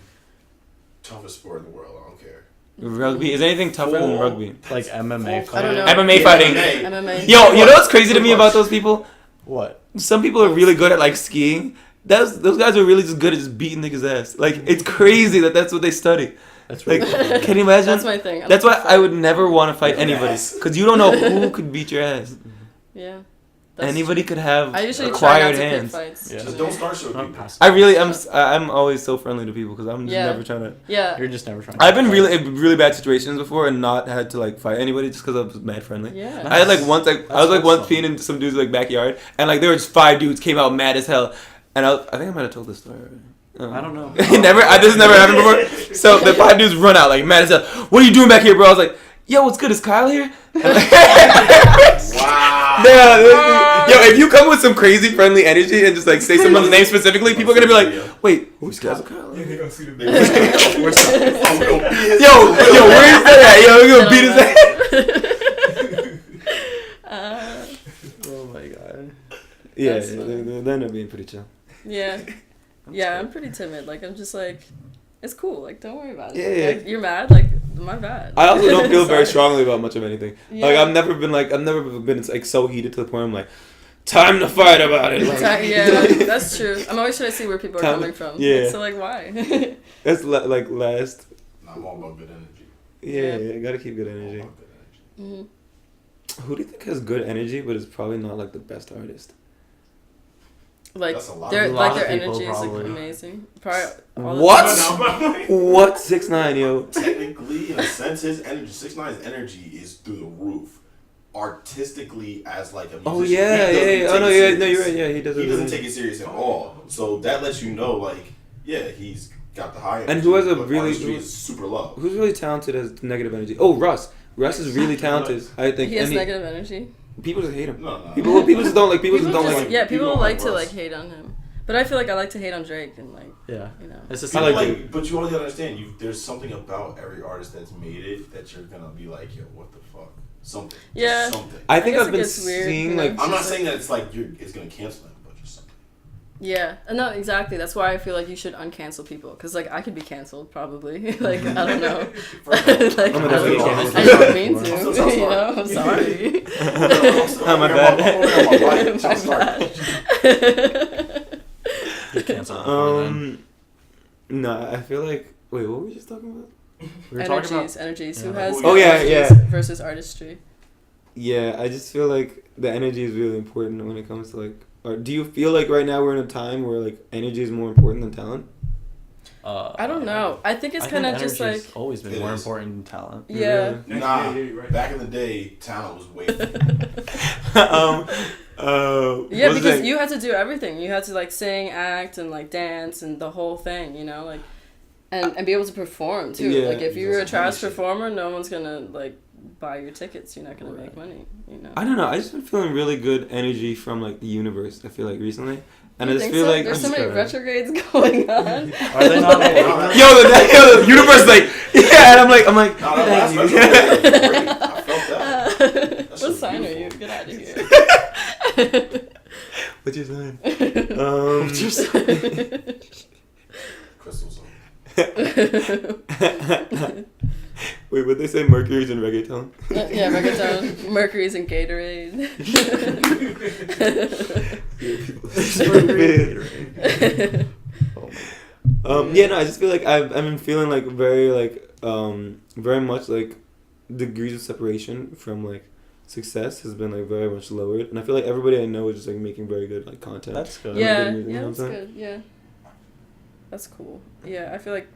toughest sport in the world. I don't care. Rugby is anything tougher than rugby? Like MMA. I don't know. MMA fighting. MMA. Yo, you know what's crazy to me about those people? What? Some people are really good at like skiing. Those guys are really just good at just beating niggas' ass. Like it's crazy that's what they study. That's like, really can you imagine? That's my thing. That's why I would never want to fight anybody, because you don't know who could beat your ass. Yeah. Anybody could have I usually acquired try not to hands. pick fights. Yeah. Just don't start shooting. I'm always so friendly to people because I'm just never trying to. Yeah. You're just never trying. I've been really in really bad situations before and not had to like fight anybody just because I was mad friendly. Yeah. I had like once I was like once peeing in some dude's like backyard and like there was 5 dudes came out mad as hell and I think I might have told this story already. I don't know. This has never happened before. So the 5 dudes run out like mad as hell. What are you doing back here, bro? I was like, yo, what's good? Is Kyle here? Wow. Yo, if you come with some crazy friendly energy and just like say someone's name specifically, people are gonna be like, wait, who's Kyle? Yeah, they're gonna see the Yo, where is that at? Yo, we're gonna beat his ass. Oh my god. Yeah, they end up being pretty chill. Yeah. Yeah, I'm pretty timid. Like, I'm just like, it's cool. Like, don't worry about it. Yeah. Like, you're mad. Like, my bad. I also don't feel very Sorry. strongly about much of anything. Yeah. Like I've never been like so heated to the point I'm like, time to fight about it. Like, Yeah, that's true. I'm always trying to see where people are Time- coming from. yeah. Like, so like, why? that's like last. I'm all about good energy. Yeah, Yeah. you gotta keep good I'm all energy. about good energy. Mhm. Who do you think has good energy but is probably not like the best artist? Like That's a lot. their A lot like of their people, energy is probably. like amazing. Probably all the What? time. What 6ix9ine, yo? Technically, in a sense, his energy, 6ix9ine's energy is through the roof. Artistically, as like a musician, Oh yeah, he doesn't yeah. Oh take no, it yeah, serious. no, you're right. Yeah, he doesn't. He doesn't take it serious at all. So that lets you know, like, yeah, he's got the high energy. And who has a but really- artistry is super low. Who's really talented has negative energy? Oh, Russ. Russ is really talented. I think. He has and negative energy. People just hate him. No. People just don't like. People just don't just, like him. yeah, people don't like like to Russ. like hate on him. But I feel like I like to hate on Drake and like Yeah. you know. It's just I People like like, it. but you only gotta understand, there's something about every artist that's made it that you're gonna be like, yo, what the fuck? Something. Just Yeah. something. I think guess I've it been gets weird, seeing you know? like. I'm not saying that it's like it's gonna cancel them, but just something. Yeah, no, exactly. That's why I feel like you should uncancel people, because like I could be canceled probably. Like I don't know. Like I'm gonna definitely cancel I don't mean to. I'm so sorry. You know, I'm sorry. Oh, my bad. My bad. Get canceled before then. No, I feel like. Wait, what were we just talking about? We were talking about Energies. Yeah. Who has Oh, good yeah, energies yeah. versus artistry? Yeah, I just feel like the energy is really important when it comes to like. Or do you feel like right now we're in a time where like energy is more important than talent? I don't know. I think it's I kind think of just energy's like always been It more is. important than talent. yeah. Nah, back in the day, talent was way. Yeah, what was because it? you had to do everything. You had to like sing, act, and like dance, and the whole thing. You know, like, and be able to perform too. Yeah. Like if you were a That's trash bullshit. performer, no one's gonna like buy your tickets. You're not gonna make money. You know. I don't know. I just been feeling really good energy from like the universe. I feel like recently, and You I just think feel so? like There's I'm so just many kinda- retrogrades going on. Are they not? Yo, the universe is like yeah, and I'm like Nah, that last thank you. retrograde was great. I felt that. What shit's sign are you? beautiful. Get out of here. What's your sign? What's your sign? Crystals. Wait, would they say Mercury's in reggaeton? Yeah, reggaeton. Mercury's in Gatorade. Yeah, no, I just feel like I've been feeling like very much like degrees of separation from like success has been like very much lowered, and I feel like everybody I know is just like making very good like content. That's good. Yeah, good music, you yeah, know that's what I'm saying? good. Yeah, that's cool. Yeah, I feel like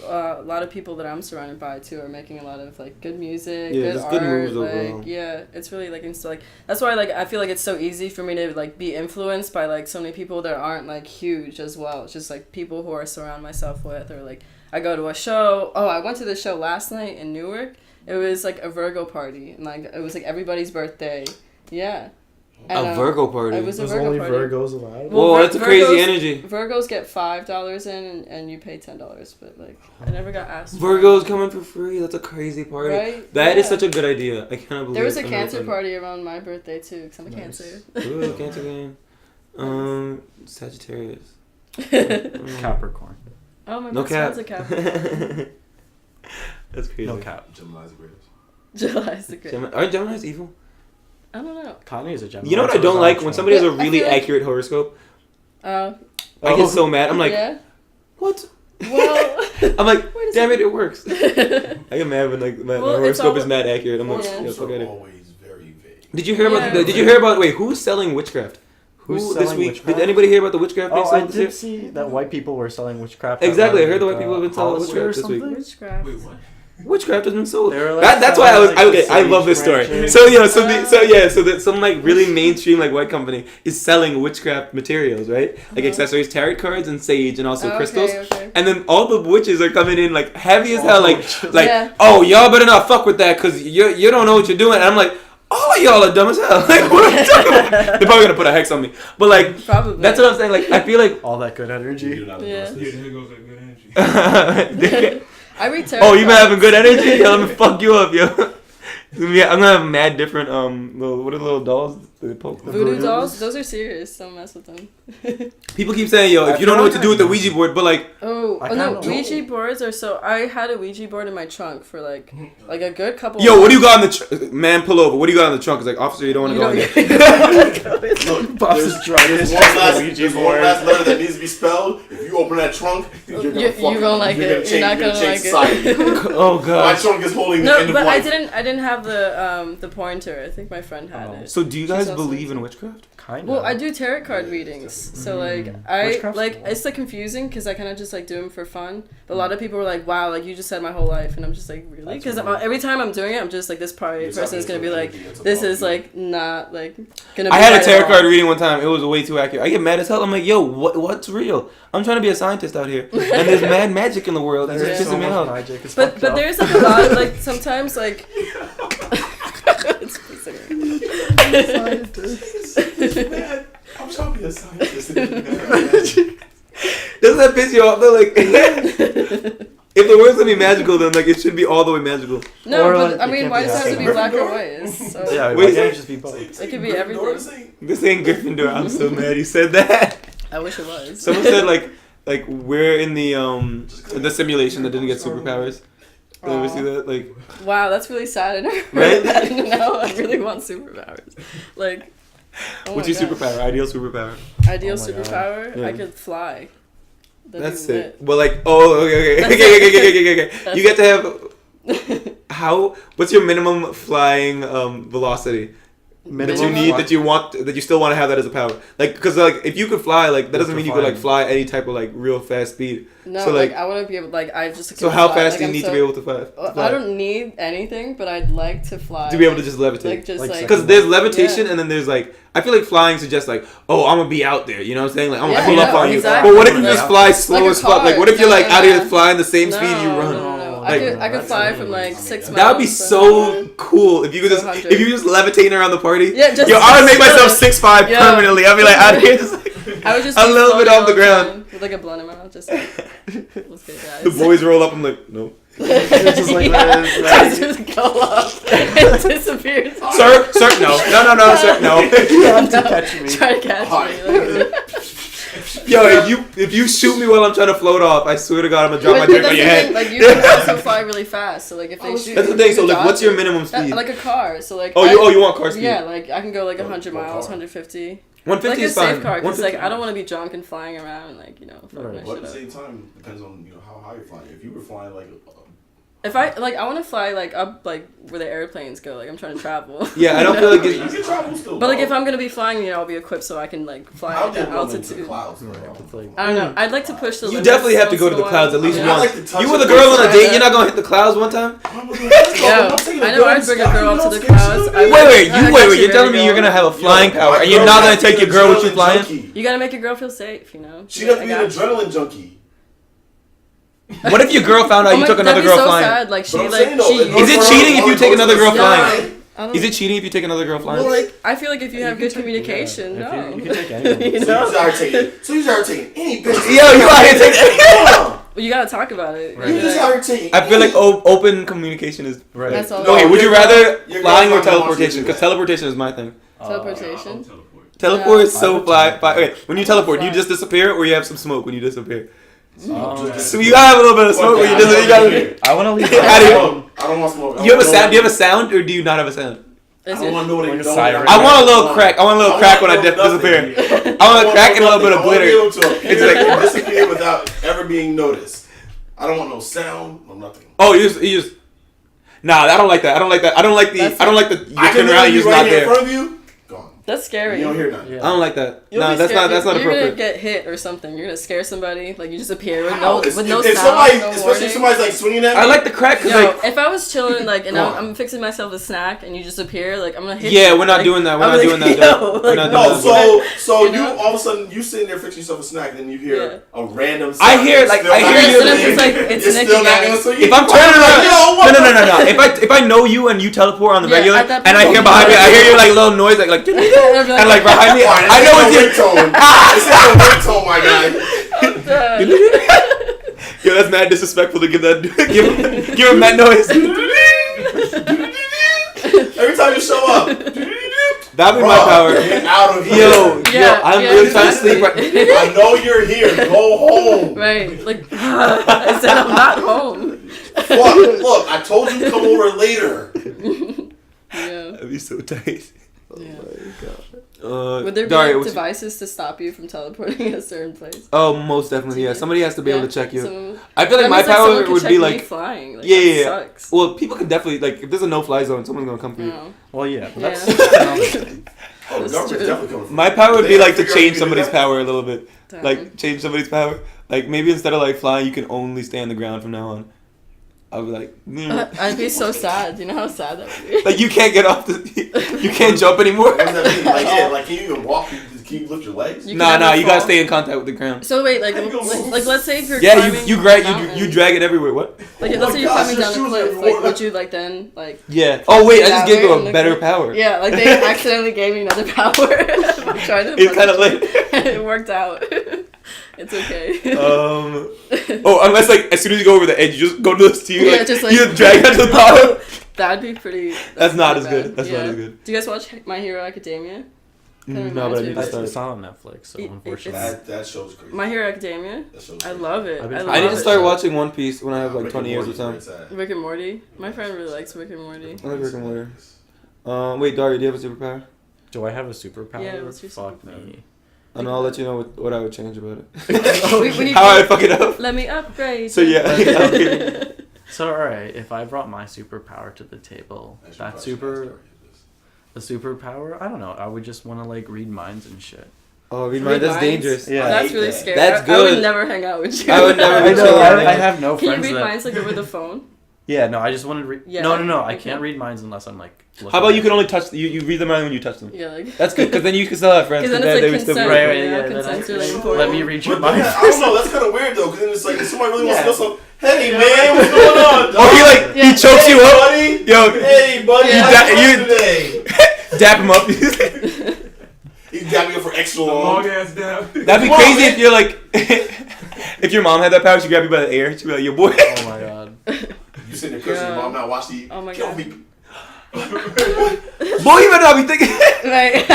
a lot of people that I'm surrounded by too are making a lot of like good music, Yeah, good just art. good moves like overall. yeah, it's really like like that's why like I feel like it's so easy for me to like be influenced by like so many people that aren't like huge as well. It's just like people who I surround myself with, or like I go to a show. Oh, I went to this show last night in Newark. It was like a Virgo party, and like it was like everybody's birthday. Yeah. And, A Virgo party. it was a There's Virgo only party. Virgos allowed. Well, Whoa, that's a crazy Virgos- energy. Virgos get $5 in, and you pay $10. But like, I never got asked. for Virgo's it. coming for free. That's a crazy party. Right? That is Yeah. such a good idea. I cannot believe. There was a I never cancer thought of party around my birthday too, because I'm a Nice. Cancer. it. Ooh, Cancer game. Sagittarius. Capricorn. Oh, my No best cap. friend's a Capricorn. That's crazy. No cap. Gemini's the greatest. July's the great. Are Gemini's evil? I don't know. Kanye's a Gemini. You know what I so is don't like? Donald When Trump. somebody has a Yeah, I really feel like- accurate horoscope. Uh, I get so mad. I'm like, yeah. what? Well. I'm like, Wait a damn it, second. it works. I get mad when like my Well, it's horoscope all- is mad accurate. I'm like, Yeah. yeah, Horoscopes fuck are out of always very vague. Did you hear about? Yeah. Did you hear about? Wait, who's selling witchcraft? Who's Who selling this week? witchcraft? Did anybody hear about the witchcraft being Oh, I sold this year? did see that white people were selling witchcraft. Exactly, at, I heard the like, white people have been selling Hollywood or witchcraft this week. something. Witchcraft. Wait, what? Witchcraft has been sold. They were, like, That's why I was selling, like, okay. I love this sage story. branches. So some like really mainstream like white company is selling witchcraft materials, right? Like accessories, tarot cards, and sage, and also Oh, crystals. Okay. And then all the witches are coming in like heavy as All hell, the like witches. Yeah. oh y'all better not fuck with that because you don't know what you're doing. And I'm like, all of y'all are dumb as hell. Like what are you talking about? They're probably gonna put a hex on me, but like Probably. that's what I'm saying. Like I feel like. All that good You energy. do not Yeah. endorse Yeah, this. there goes that good energy. I read tarot Oh, you been cards. having good energy? Yo, let me fuck you up, yo. Yeah, I'm gonna have mad different what are the little dolls? They poke the Voodoo dolls? Those are serious. Don't mess with them. People keep saying, yo, if you don't know what to do with the Ouija board, but like... Oh no, Ouija boards are so... I had a Ouija board in my trunk for like a good couple Yo, what do you got in the man, pull over. What do you got in the trunk? It's like, officer, you don't want to go in there. Look, there's one last letter that needs to be spelled. If you open that trunk, you're gonna like it. You're not gonna like it. Oh, God. My trunk is holding the end of but life. I didn't have the pointer. I think my friend had it. So do you guys believe in witchcraft? Kind of. Well, I do tarot card readings, so like Witchcraft's cool. it's like confusing because I kind of just like do them for fun. But a lot of people were like, "Wow, like you just said my whole life," and I'm just like, "Really?" Because every time I'm doing it, I'm just like, this person is gonna be like, "This is like not like gonna." Be I had right a tarot at card all. reading one time. It was way too accurate. I get mad as hell. I'm like, "Yo, what's real? I'm trying to be a scientist out here, and there's mad magic in the world. It's There's just so pissing me much off." magic. It's But fucked up. there's like a lot like sometimes like. It's pissing me. I'm trying to be a scientist. Doesn't that piss you off though? Like, if the world's gonna be magical, then like it should be all the way magical. No, Or, but like, I it mean, can't why be does it have to be happening. black or white? So Yeah, Wait, why can't it just be both? it could be everything. This ain't Gryffindor. I'm so mad you said that. I wish it was. Someone said like we're in the simulation that didn't get superpowers. Did you ever see that? Like, wow, that's really sad. I never Right? heard that. No, I really want superpowers. Like, oh what's my your gosh. superpower? Ideal superpower. Ideal Oh my God. superpower? Yeah. I could fly. That'd That's be it. Well, like, oh, okay. That's You get to have what's your minimum flying velocity that you need that you still want to have that as a power? Like, because like if you could fly, like that doesn't mean you could like fly any type of like real fast speed. No, so, like like I want to be able, like I just. So how fly. fast like, do you I'm need so, to be able to fly? I don't need anything, but I'd like to fly. To be able to just levitate. Like just Like, like. Because there's levitation and then there's like I feel like flying suggests like, oh, I'm gonna be out there. You know what I'm saying? Like I'm gonna pull up on exactly. you. But what if you Like, just fly slow like a as fuck? Like car. what if you're like No, out no, here no. flying the same speed you run? No. Like, I could fly from like 6 miles. That would be so cool if you could just 100. if you just levitating around the party. Yeah, just yo, I would make myself chilling. 6'5" Yeah. permanently. I'd be like out here just like I would just a be little bit floating off the all ground. time with like a blunt in my mouth, just like, let's get guys. The boys roll up. I'm like, no. It's just like Just go up and disappear. Sir, no, sir, no. You have to catch me. Try to catch me. Like, Yo, if you shoot me while I'm trying to float off, I swear to God, I'm gonna drop my but drink that's on the your thing, head. like you can also fly really fast. So like if they shoot, That's the you thing. So can like, what's dodge your it. minimum speed? Like a car. So like. Oh, you want car speed? Yeah, like I can go like 100 What miles, car? 150. 150 Like a is fine. safe car, because like 150. I don't want to be drunk and flying around and like fuck my Right. shit But at the up. same time, depends on how high you're flying. If you were flying like. If I want to fly like up like where the airplanes go, like I'm trying to travel. Yeah, I don't feel like You it's. can travel still. But like if I'm gonna be flying, I'll be equipped so I can like fly I'll at get into altitude. clouds. It's like, I don't know. I'd like to push the. You limits definitely have to once go to in the a clouds while. at least Yeah. once. I like to touch You with a it. girl on a Yeah. date, you're not gonna hit the clouds one time. Yo, I know I'd bring a girl up to the clouds. Wait, you're telling me you're gonna have a flying power and you're not gonna take your girl with you flying? You gotta make your girl feel safe, you know. She doesn't be an adrenaline junkie. What if your girl found out you took another girl flying? Sad. Like she But I'm like saying, though, she. it goes Is it for cheating her if you all take goes another to girl the flying? sky. I don't Is it cheating if you take another girl flying? Well, like I feel like if you have good can take- communication, yeah. no. You can take anyone. You So know? you start taking. So you start taking any bitch. Yo, you out here taking. Hold Well, you gotta talk about it. Right. on. You just out here taking. I feel like open communication is. right. That's all. Okay, would you your rather your flying or girl's not gonna want you to teleportation? do Because that. teleportation is my thing. Teleportation. Teleport is I so would fly. teleport. Okay, when you teleport, Fly. you just disappear or you have some smoke when you disappear. So So you gotta have a little bit of smoke when you disappear. You gotta. I want to leave. Out of here. I don't want smoke. You have a sound? Do you have a sound or do you not have a sound? I don't want to know what Like they a don't. siren. I want a little crack. I want a little crack when I nothing. disappear. I want a crack and a little bit of glitter. I want to be able to appear and disappear without ever being noticed. I don't want no sound, no nothing. Oh, you just. Nah, I don't like that. I don't like that. I don't like the. That's- I don't like the. I You're can turning around, be you're just right not here in there. front of you. Gone. That's scary. You don't hear nothing. Yeah. I don't like that. You'll No, be that's scared. not You're appropriate. gonna get hit or something. You're gonna scare somebody. Like you just appear with How? no with no if sound, somebody, no especially warning. if somebody's like swinging at me. I like the crack because Yo, like. if I was chilling like and Come on. I'm fixing myself a snack and you just appear, like I'm gonna hit Yeah, you. we're not Like, doing that. We're I'm not like, doing that. yo, We're like, not No, doing that. so You you know? all of a sudden you sitting there fixing yourself a snack, then you hear a random. I sound. hear, It's like, still I not hear you, answering and it's like, it's It's Nicky still not Guys. answering If you. I'm turning around, Yo, what no. If I know you and you teleport on the Yeah, regular, at that and I point, hear behind me, you I hear know. your like little noise, like I'd be and like behind me, Alright, I know this it's ain't no you. ringtone. This ain't no ringtone, my guy. Yo, that's mad disrespectful to give that give him that noise. Every time you show up. That'd be my power. Get out of here. Yo, I'm really trying to sleep right. I know you're here. Go home. Right. Like, I said I'm not home. Fuck. Look, I told you to come over later. Yeah. That'd be so tight. Oh Yeah. my god. Would there be Daria, devices to stop you from teleporting a certain place? Oh, most definitely, yeah. Somebody has to be able to check you. So, I feel like my power would be like flying. Like, yeah. Sucks. Well, people could definitely like if there's a no-fly zone, someone's gonna come for you. No. Well, yeah, but Yeah. that's another thing. Oh, the That's government's true. definitely coming for My you. power would They be like to figure out change you can do somebody's that? power a little bit. Damn. Like change somebody's power. Like maybe instead of like flying, you can only stay on the ground from now on. I'll be like, I'd be so sad. You know how sad that would be? like you can't get off the, you can't jump anymore. What does that mean? Like, yeah, like, can you even walk? Can you lift your legs? You Nah, can never you gotta fall. stay in contact with the ground. So wait, like, How you gonna move? like let's say if you're Yeah, climbing you a drag mountain, you drag it everywhere. What? Like Oh let's my say you're gosh, climbing your down the shoes cliff, everywhere. like would you like then like Yeah. Oh wait, I just that gave way you and a look better like- power. Yeah, like they accidentally gave me another power. I'm trying to. It's kind of like. It worked out. It's okay. Oh, unless like as soon as you go over the edge, you just go to the steel. Yeah, Like, just like- you just drag out to the bottom. That'd be pretty. That's not pretty as good. bad. That's not as good. Do you guys watch My Hero Academia? Kinda No, but I reminds me need of to it. start. It's not on Netflix, so It- unfortunately. That show's crazy. My Hero Academia. That show's I crazy. love it. I've been I trying- love I need to it. start watching One Piece when I have like Rick 20 and years of Morty's time. where it's at. Rick and Morty. My friend really likes Rick and Morty. I like Rick and Morty. Wait, Daria, do you have a superpower? Do I have a superpower? Yeah, what's your Fuck superpower? me. And I'll let you know what I would change about it. We How I fuck it up. Let me upgrade. So yeah. Okay. So alright, if I brought my superpower to the table, that the superpower, I don't know, I would just want to like read minds and shit. Oh, read Read mind. That's minds? dangerous. Yeah. That's hate really that. scary. That's I good. would never hang out with you. I would never I be know, chilling. I have no Can you friends read that... minds like over the phone? Yeah, no, I just want to read... Yeah, No, I okay. can't read minds unless I'm like... How about you can only touch you read them when you touch them? Yeah, like. That's good because then you can still have friends. Because then they it's would like still be consent. Right, you know, yeah, consent's that's- really Let important. me read your But mind. I don't know. That's kind of weird though, because then it's like if somebody really wants to Yeah. know something. Hey man, what's going on? Dog? Or he like he chokes you up. buddy. Yo, Hey buddy, Yeah. how you You- doing today? dap him up. He's got me up for extra long. ass down. That'd be Come on, crazy man. if you're like, if your mom had that power, she'd grab you by the ear. She'd be like, "Yo, boy." Oh my god. You sitting there cursing your Yeah. mom now. Watch the. Oh my kill God. me. Boy, you better not be thinking. Right.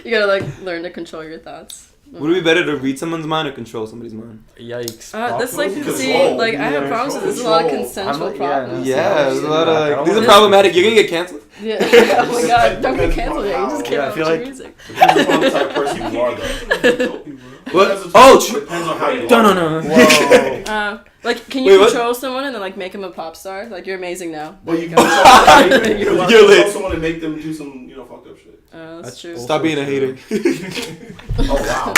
You gotta like learn to control your thoughts. Would it be better to read someone's mind or control somebody's mind? Yikes. That's like Control. see, like I have Yeah. problems with this. There's a lot of Control. consensual I'm like, problems. Yeah, there's a lot I of don't these are wanna- problematic. You're gonna get canceled. Yeah. Oh my god, don't get Depends canceled on yet. You how- just Yeah, came I out feel with your like- music. Depends on the type of person you are though. What? Depends Oh, on how you no, are. no, no. Whoa. Like, can you Wait, what? control someone and then like make them a pop star? Like, you're amazing now. But you There can go. control You're welcome. you You're can lit. control someone and make them do some, fucked up shit. That's That's true. cool. Stop being a hater. Oh wow.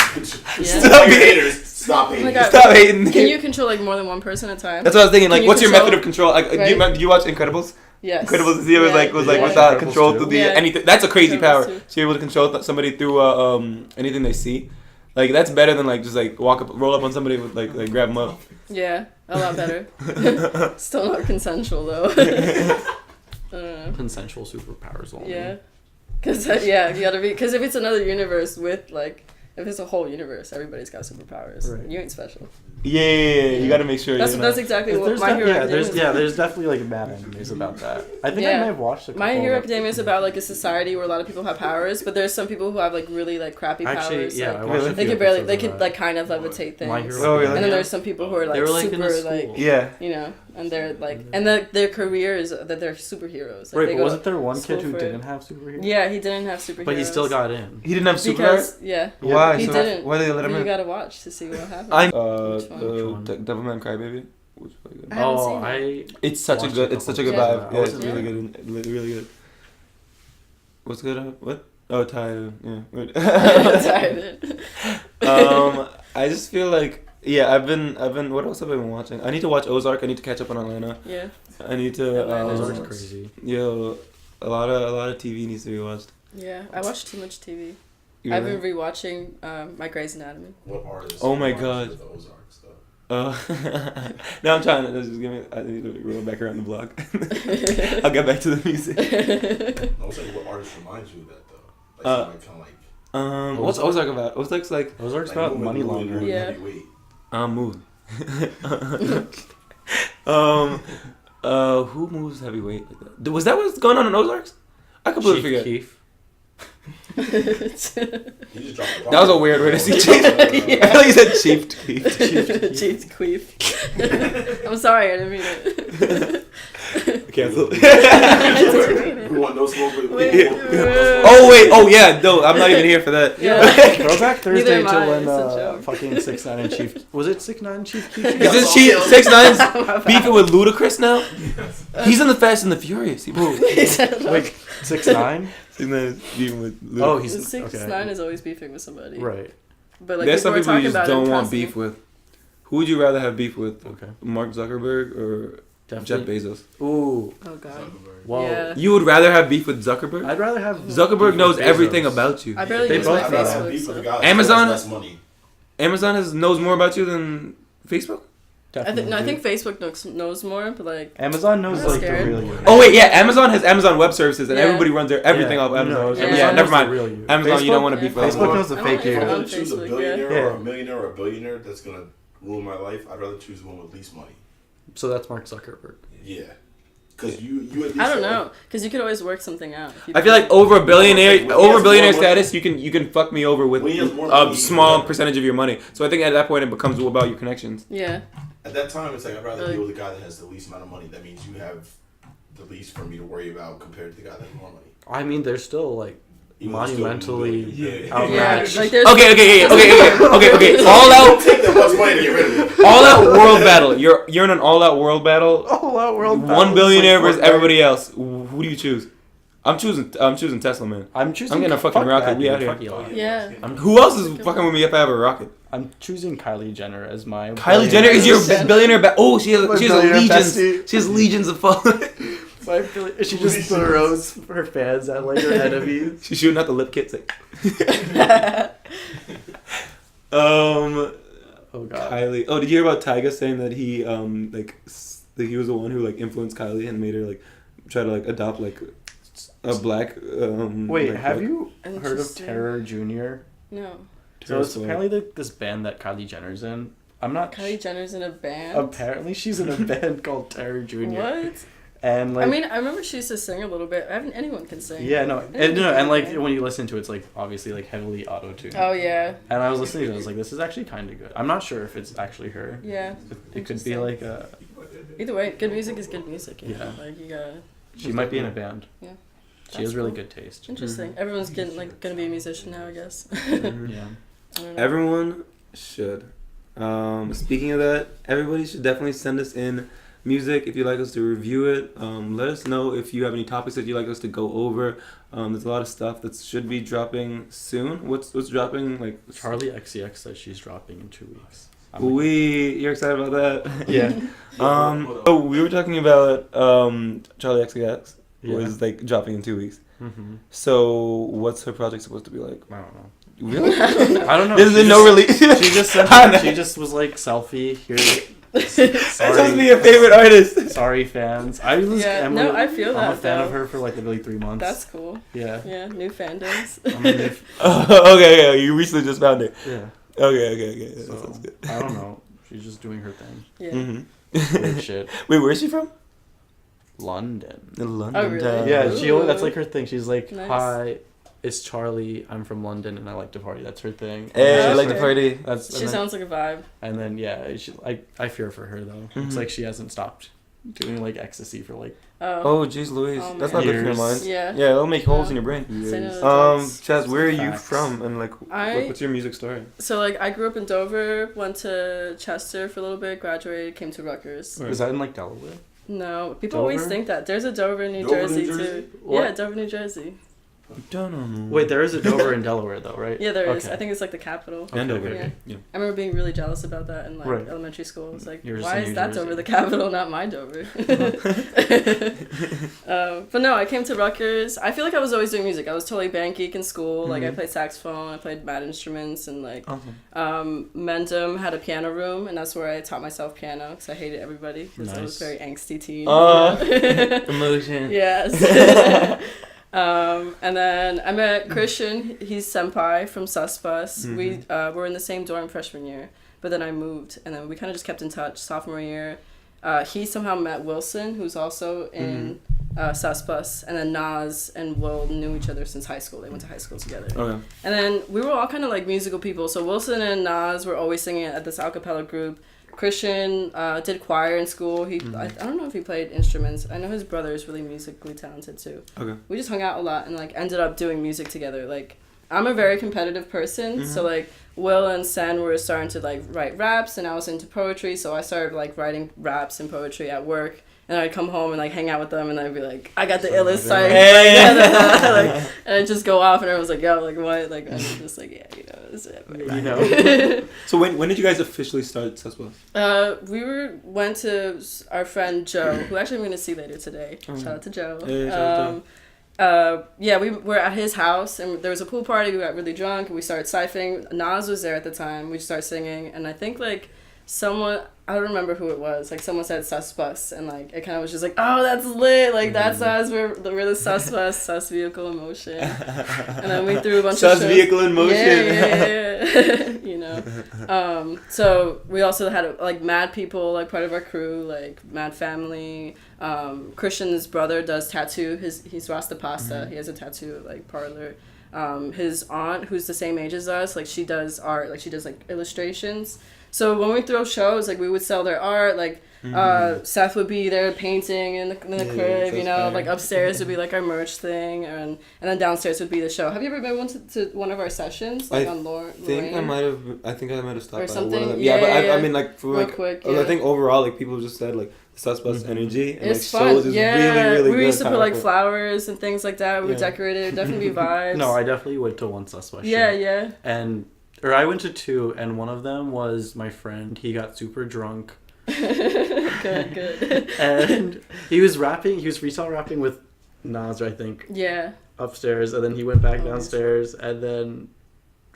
Yeah. Stop being haters. Stop hating. Oh my God. Stop hating. Can you control like more than one person at a time? That's what I was thinking. Can Like, you what's your control- method of control? Like, Right. do you watch Incredibles? Yes. Incredibles. See, it was like Yeah. with that Incredibles control too. through the Yeah. anything. That's a crazy Incredibles power. too. So you're able to control somebody through anything they see. Like that's better than like just like roll up on somebody with like grab them up. Yeah, a lot better. Still not consensual though. I don't know. Consensual superpowers only. Yeah. Cause yeah, you gotta be. Cause if it's another universe with like, if it's a whole universe, everybody's got superpowers. Right. You ain't special. Yeah, you got to make sure. That's you're that's not- exactly what There's My Hero Academia is. there's definitely like bad enemies about that. I think I Yeah. may have watched a couple. My Hero of- Academia is about like a society where a lot of people have powers, but there's some people who have like really like crappy Actually, powers. yeah, like, I watched a they few could barely, episodes they of could that. like kind of levitate things. My Hero Oh, really? And then Academia. there's some people who are like They were like in super a school. like, Yeah. you know, and they're like, and their career is that they're superheroes. Like, Right, they but go wasn't there one school kid who for it. didn't have superheroes? Yeah, he didn't have superheroes. But he still got in. He didn't have superpowers. because yeah, Why? he So didn't. Why did they let him You in? gotta watch to see what happened. I Which one? Devilman Crybaby. Which was really good. I haven't Oh, seen it. It's such a watched good. a It's such a couple good episodes. vibe. Yeah, Yeah, it's I really wasn't- good. Really good. What's good? What? Oh, Ty. Yeah. Weird. Tired. I just feel like I've been. What else have I been watching? I need to watch Ozark. I need to catch up on Atlanta. Yeah. I need to. Atlanta's Those are nice. crazy. Yo, a lot of TV needs to be watched. Yeah, I watch too much TV. You I've really? been rewatching my Grey's Anatomy. What artist? Oh my watches God. The Ozark stuff. No, I'm trying to just give me. I need to roll back around the block. I'll get back to the music. I was saying, what artist reminds you of that though? Like somebody kind of like What's Ozark about? Ozark's like Ozark's like about moving, money moving, laundering. moving Yeah. heavyweight. move. Who moves heavyweight like that? Was that what's going on in Ozarks? I completely Chief forget. Keef. He just dropped the That was a weird way to see Chief. I feel like you said Chief Keef. Chief Queef. I'm sorry, I didn't mean it. Cancel. We want no smoke with Wait. Oh wait, oh yeah, no, I'm not even here for that. Yeah. Throwback Thursday Neither am to I, when it's a joke. fucking 6ix9ine and Chief. Was it 6ix9ine and Chief Keef? Is this Chief 6ix9ine's beefing with Ludacris now? He's in the Fast and the Furious. He moved. Wait, 6ix9ine? 6ix9ine is beefing with Ludacris. Oh, he's 6ix9ine is always beefing with somebody. right. But like There's some were people you talking just about don't in want passing. beef with. Who would you rather have beef with? Okay. Mark Zuckerberg or Jeff Bezos? Ooh. Oh god. Whoa. Yeah. You would rather have beef with Zuckerberg? I'd rather have Zuckerberg beef knows with everything Bezos. about you. I barely They use my both I'd rather have Facebook. beef with a So. guy that Amazon? has less money. Amazon knows more about you than Facebook? I think Facebook knows more, but like Amazon knows I'm like scared. the real you. Oh wait, yeah, Amazon has Amazon Web Services and Yeah. everybody runs their everything off Amazon. No, Yeah. Amazon Yeah, knows never the mind. real you. Amazon, you don't want to Yeah. beef with Facebook Amazon. knows the I'm fake not you. If even I'm on gonna choose a Facebook, billionaire yeah. or a millionaire or a billionaire that's gonna ruin my life, I'd rather choose the one with least money. So that's Mark Zuckerberg. Yeah, because you at least I don't know, because you could always work something out. if you I feel like over a billionaire When he has more money- status, you can fuck me over with When he has more a money, small yeah. percentage of your money. So I think at that point it becomes about your connections. Yeah. At that time, it's like I'd rather deal with the guy that has the least amount of money. That means you have the least for me to worry about compared to the guy that has more money. I mean, they're still like Even though it's still monumentally yeah. outmatched. Yeah, like there's Okay. All out, Take that much money to get rid of it. all out world battle. You're in an all out world battle. All out world. One billionaire versus everybody else. Who do you choose? I'm choosing Tesla, man. I'm choosing. I'm getting a fucking fuck rocket. that, We dude. out here. Fuck Elon. Yeah. Who else is fucking with me if I have a rocket? I'm choosing Kylie Jenner as my. Kylie Jenner is your Jenner. billionaire. Oh, she has My a billionaire legions. bestie. She has legions of followers. So I feel like she just throws her fans at like her enemies. She's shooting out the lip kits. Like. Oh god. Kylie. Oh, did you hear about Tyga saying that he that he was the one who like influenced Kylie and made her like try to like adopt like a black. Wait, like, have black- you heard of Interesting. Terror Jr.? No. So it's apparently this band that Kylie Jenner's in. I'm not. Kylie Jenner's in a band. Apparently, she's in a band called Terror Jr. What? And like. I mean, I remember she used to sing a little bit. anyone can sing. Yeah, and like when you listen to it, it's like obviously like heavily auto-tuned. Oh yeah. And I was listening to it, I was like, this is actually kind of good. I'm not sure if it's actually her. Yeah. It could be like a. Either way, good music is good music. You Yeah. know? Like you gotta. She might be in a band. Yeah. She has That's really cool. good taste. Interesting. Everyone's getting gonna be a musician now, I guess. Yeah. I don't know. Everyone should. Speaking of that, everybody should definitely send us in music if you'd like us to review it. Let us know if you have any topics that you'd like us to go over. There's a lot of stuff that should be dropping soon. What's dropping? Like Charlie XCX says she's dropping in 2 weeks. You're excited about that? Yeah. Oh, we were talking about Charlie XCX Yeah. was like dropping in 2 weeks. Mm-hmm. So what's her project supposed to be like? I don't know. Really? I don't know. There's She no just- release. She just sent. I know. She just was like selfie here. That's supposed to be your favorite artist. Sorry, fans. I feel I'm a that, fan though. of her for like literally 3 months. That's cool. Yeah. Yeah, new fandoms. I'm a new- Okay, you recently just found it. yeah. Okay. That So, sounds good. I don't know. She's just doing her thing. Yeah. Mm-hmm. Weird shit. Wait, where is she from? London. London. Oh, really? town. Yeah, Ooh. that's like her thing. She's like, Nice. hi, it's Charlie. I'm from London and I like to party. That's her thing. Hey, I Oh, like the okay. party. That's She sounds like a vibe. and then yeah, I fear for her though. It's Mhm. like she hasn't stopped doing like ecstasy for like Oh. Oh, jeez, Louise. Oh, That's man. not good for your Years. mind. Yeah. Yeah, it'll make holes Yeah. in your brain. Say no years. to drugs. Chaz, where are you Facts. from? And like, what's your music story? So like I grew up in Dover, went to Chester for a little bit, graduated, came to Rutgers. Is that in like Delaware? No, people always Dover? think that. There's a Dover, New Dover, Jersey, New Jersey? too. What? Yeah, Dover, New Jersey. Wait, there is a Dover in Delaware though, right? Yeah, there is. Okay. I think it's like the capital. And Okay, over. okay. Yeah. I remember being really jealous about that in like Right. elementary school. I was like, You're just why in is New that Jersey. Dover the capital, not my Dover? But no, I came to Rutgers. I feel like I was always doing music. I was totally band geek in school. Like I Mhm. played saxophone, I played mad instruments, and like Awesome. Mendham had a piano room, and that's where I taught myself piano because I hated everybody because I was Nice. very angsty teen. Emotion. Yes. And then I met Christian. He's senpai from Susbus. Mhm. We were in the same dorm freshman year, but then I moved, and then we kind of just kept in touch sophomore year. He somehow met Wilson, who's also in Sus Bus, and then Nas and Will knew each other since high school. They went to high school together. Okay. And then we were all kind of like musical people. So Wilson and Nas were always singing at this a cappella group. Christian did choir in school. I don't know if he played instruments. I know his brother is really musically talented too. Okay. We just hung out a lot and like ended up doing music together. Like I'm a very competitive person, so like Will and Sen were starting to like write raps, and I was into poetry, so I started like writing raps and poetry at work. And I'd come home and like hang out with them, and I'd be like, I got the illest side, like, and I'd just go off, and I was like, yo, like what, like I was just like, yeah, it's whatever. So when did you guys officially start Sus Bus? We went to our friend Joe, who actually I'm gonna see later today. Shout out to Joe. We were at his house, and there was a pool party. We got really drunk, and we started siphoning. Nas was there at the time. We started singing, and I think like someone, I don't remember who it was, like someone said Sus Bus, and like it kind of was just like, oh, that's lit, like that's us, we're the Sus Bus, Sus Vehicle in Motion. And then we threw a bunch of Sus Vehicle in Motion. Yeah. You know. So we also had like Mad people, like part of our crew, like Mad Family. Christian's brother does tattoo. He's Rasta Pasta. He has a tattoo like parlor. His aunt, who's the same age as us, like she does art, like she does like illustrations. So when we throw shows, like we would sell their art, like Seth would be there painting in the crib, you know, fair. Like upstairs would be like our merch thing, and then downstairs would be the show. Have you ever been to one of our sessions, like on Lorraine? I think I might have stopped or by something. One of them. Yeah, but I mean like for real like quick, I think overall like people just said like Sus Bus energy and it's like fun. shows is really we good, used to put like powerful. flowers and things like that. We would decorate it. Definitely vibes. No, I definitely went to one Sus Bus show. Yeah. Or I went to two, and one of them was my friend. He got super drunk. Good. And he was freestyle rapping with Nas, I think. Yeah. Upstairs, and then he went back downstairs, and then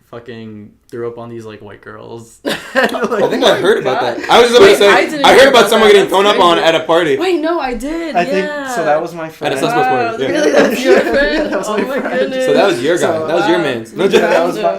fucking threw up on these like white girls. I think I heard about that. I was just about to say I heard about someone getting thrown up on at a party. Wait, no, I did. I think so. That was my friend. At a Sus Bus party. Yeah. Really, that's your friend. That was oh my friend. goodness. So that was your guy. That was your man.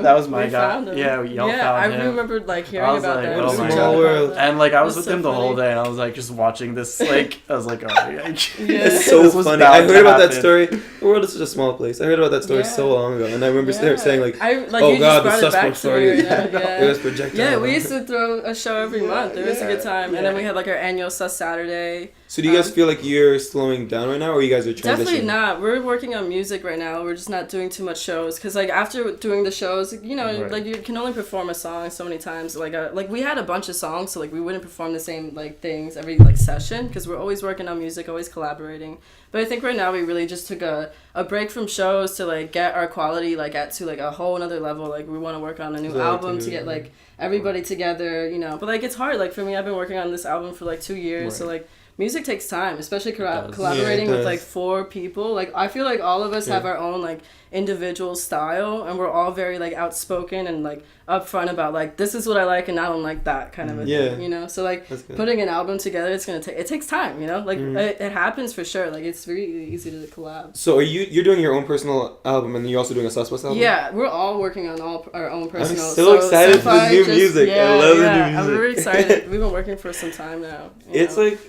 That was my guy. Yeah, we all found him. I remember like hearing about like, that. Oh my small world. And like I was with so him the whole funny. day, and I was like just watching this. Like I was like, oh yeah. It's so funny. I heard about that story. The world is such a small place. I heard about that story so long ago, and I remember saying like, oh god, the Sus Bus story. It was projected. Yeah, we used to throw a show every month. It was a good time. And then we had like our annual Sus Saturday. So do you guys feel like you're slowing down right now, or you guys are transitioning? Definitely not. We're working on music right now. We're just not doing too much shows. Because like after doing the shows, you know, like you can only perform a song so many times. Like we had a bunch of songs, so like we wouldn't perform the same like things every like session. Because we're always working on music, always collaborating. But I think right now we really just took a break from shows to like get our quality like to like a whole another level. Like we want to work on a new album to get like everybody together, you know. But like it's hard. Like for me, I've been working on this album for like 2 years, so like music takes time, especially collaborating with like 4 people. Like I feel like all of us have our own like individual style, and we're all very like outspoken and like upfront about like this is what I like and I don't like that kind of a thing, you know. So like putting an album together, it takes time, you know. Like it happens for sure. Like it's really easy to collab. So you're doing your own personal album, and then you're also doing a Sus Bus album? Yeah, we're all working on our own personal. I'm so excited for the new music. I love the new music. I'm really excited. We've been working for some time now. It's like.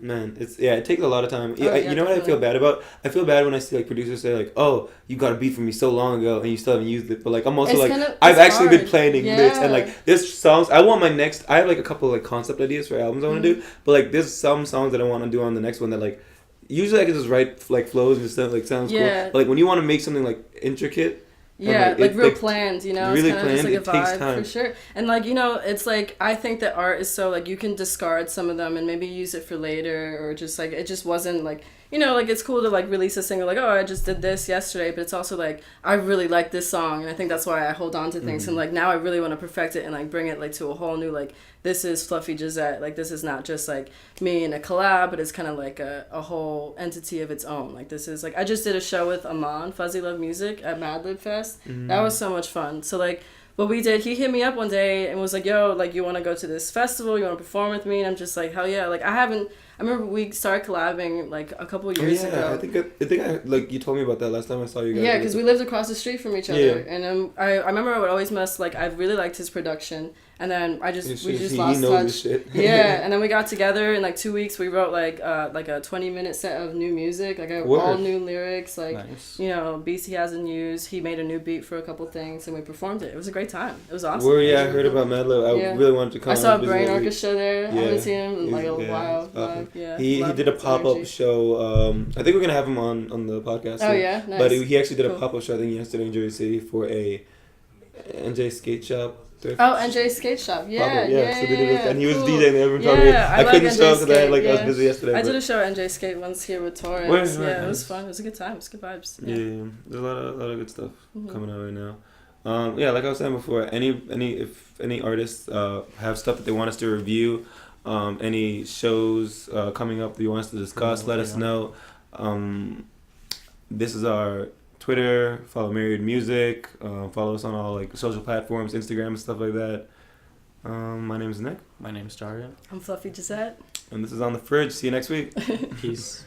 Man, it takes a lot of time. You know what I feel bad about? I feel bad when I see like producers say like, "Oh, you got a beat from me so long ago and you still haven't used it." But like, I'm also I've actually been planning this, and like there's songs I want my next. I have like a couple like concept ideas for albums I want to do, but like there's some songs that I want to do on the next one that like usually I can just write like flows and stuff like sounds cool. But like when you want to make something like intricate. Yeah, like real planned, you know? Really it's kind of planned, just like a vibe, takes time. for sure. And like, you know, it's like, I think that art is so like, you can discard some of them and maybe use it for later, or just like, it just wasn't like, you know, like it's cool to like release a single like, oh, I just did this yesterday, but it's also like, I really like this song, and I think that's why I hold on to things, and like now I really want to perfect it and like bring it like to a whole new like, this is Fluffy Gisette, like this is not just like me in a collab, but it's kind of like a whole entity of its own. Like this is like, I just did a show with Aman, Fuzzy Love Music at Madlib Fest. That was so much fun. So like what we did, he hit me up one day and was like, yo, like you want to go to this festival, you want to perform with me? And I'm just like, hell yeah. Like I I remember we started collabing like a couple years ago. I think I like you told me about that last time I saw you guys. Yeah, because we lived across the street from each other, and I remember I would always mess like I really liked his production, and then we just lost touch. Yeah, and then we got together in like 2 weeks. We wrote like a 20-minute set of new music, like all new lyrics, like you know, beats he hasn't used. He made a new beat for a couple things, and we performed it. It was a great time. It was awesome. I heard about Madlib. I really wanted to come. I saw Brain Orchestra there. I haven't seen him in like a while. Awesome. He did a pop-up show. I think we're gonna have him on the podcast. Oh yeah, nice. But he actually did a pop-up show I think yesterday in Jersey City for a NJ skate shop. NJ Skate Shop, So they did and he was DJing there. I couldn't show because I was busy yesterday. I did a show at NJ Skate once here with Torrance. It was fun. It was a good time. It was good vibes. Yeah, there's a lot of good stuff coming out right now. Like I was saying before, if any artists have stuff that they want us to review, any shows coming up that you want us to discuss, let us know. This is our Twitter. Follow Myriad Music. Follow us on all like social platforms, Instagram and stuff like that. My name is Nick. My name is Daria. I'm Fluffy Gisette. And this is On the Fridge. See you next week. Peace.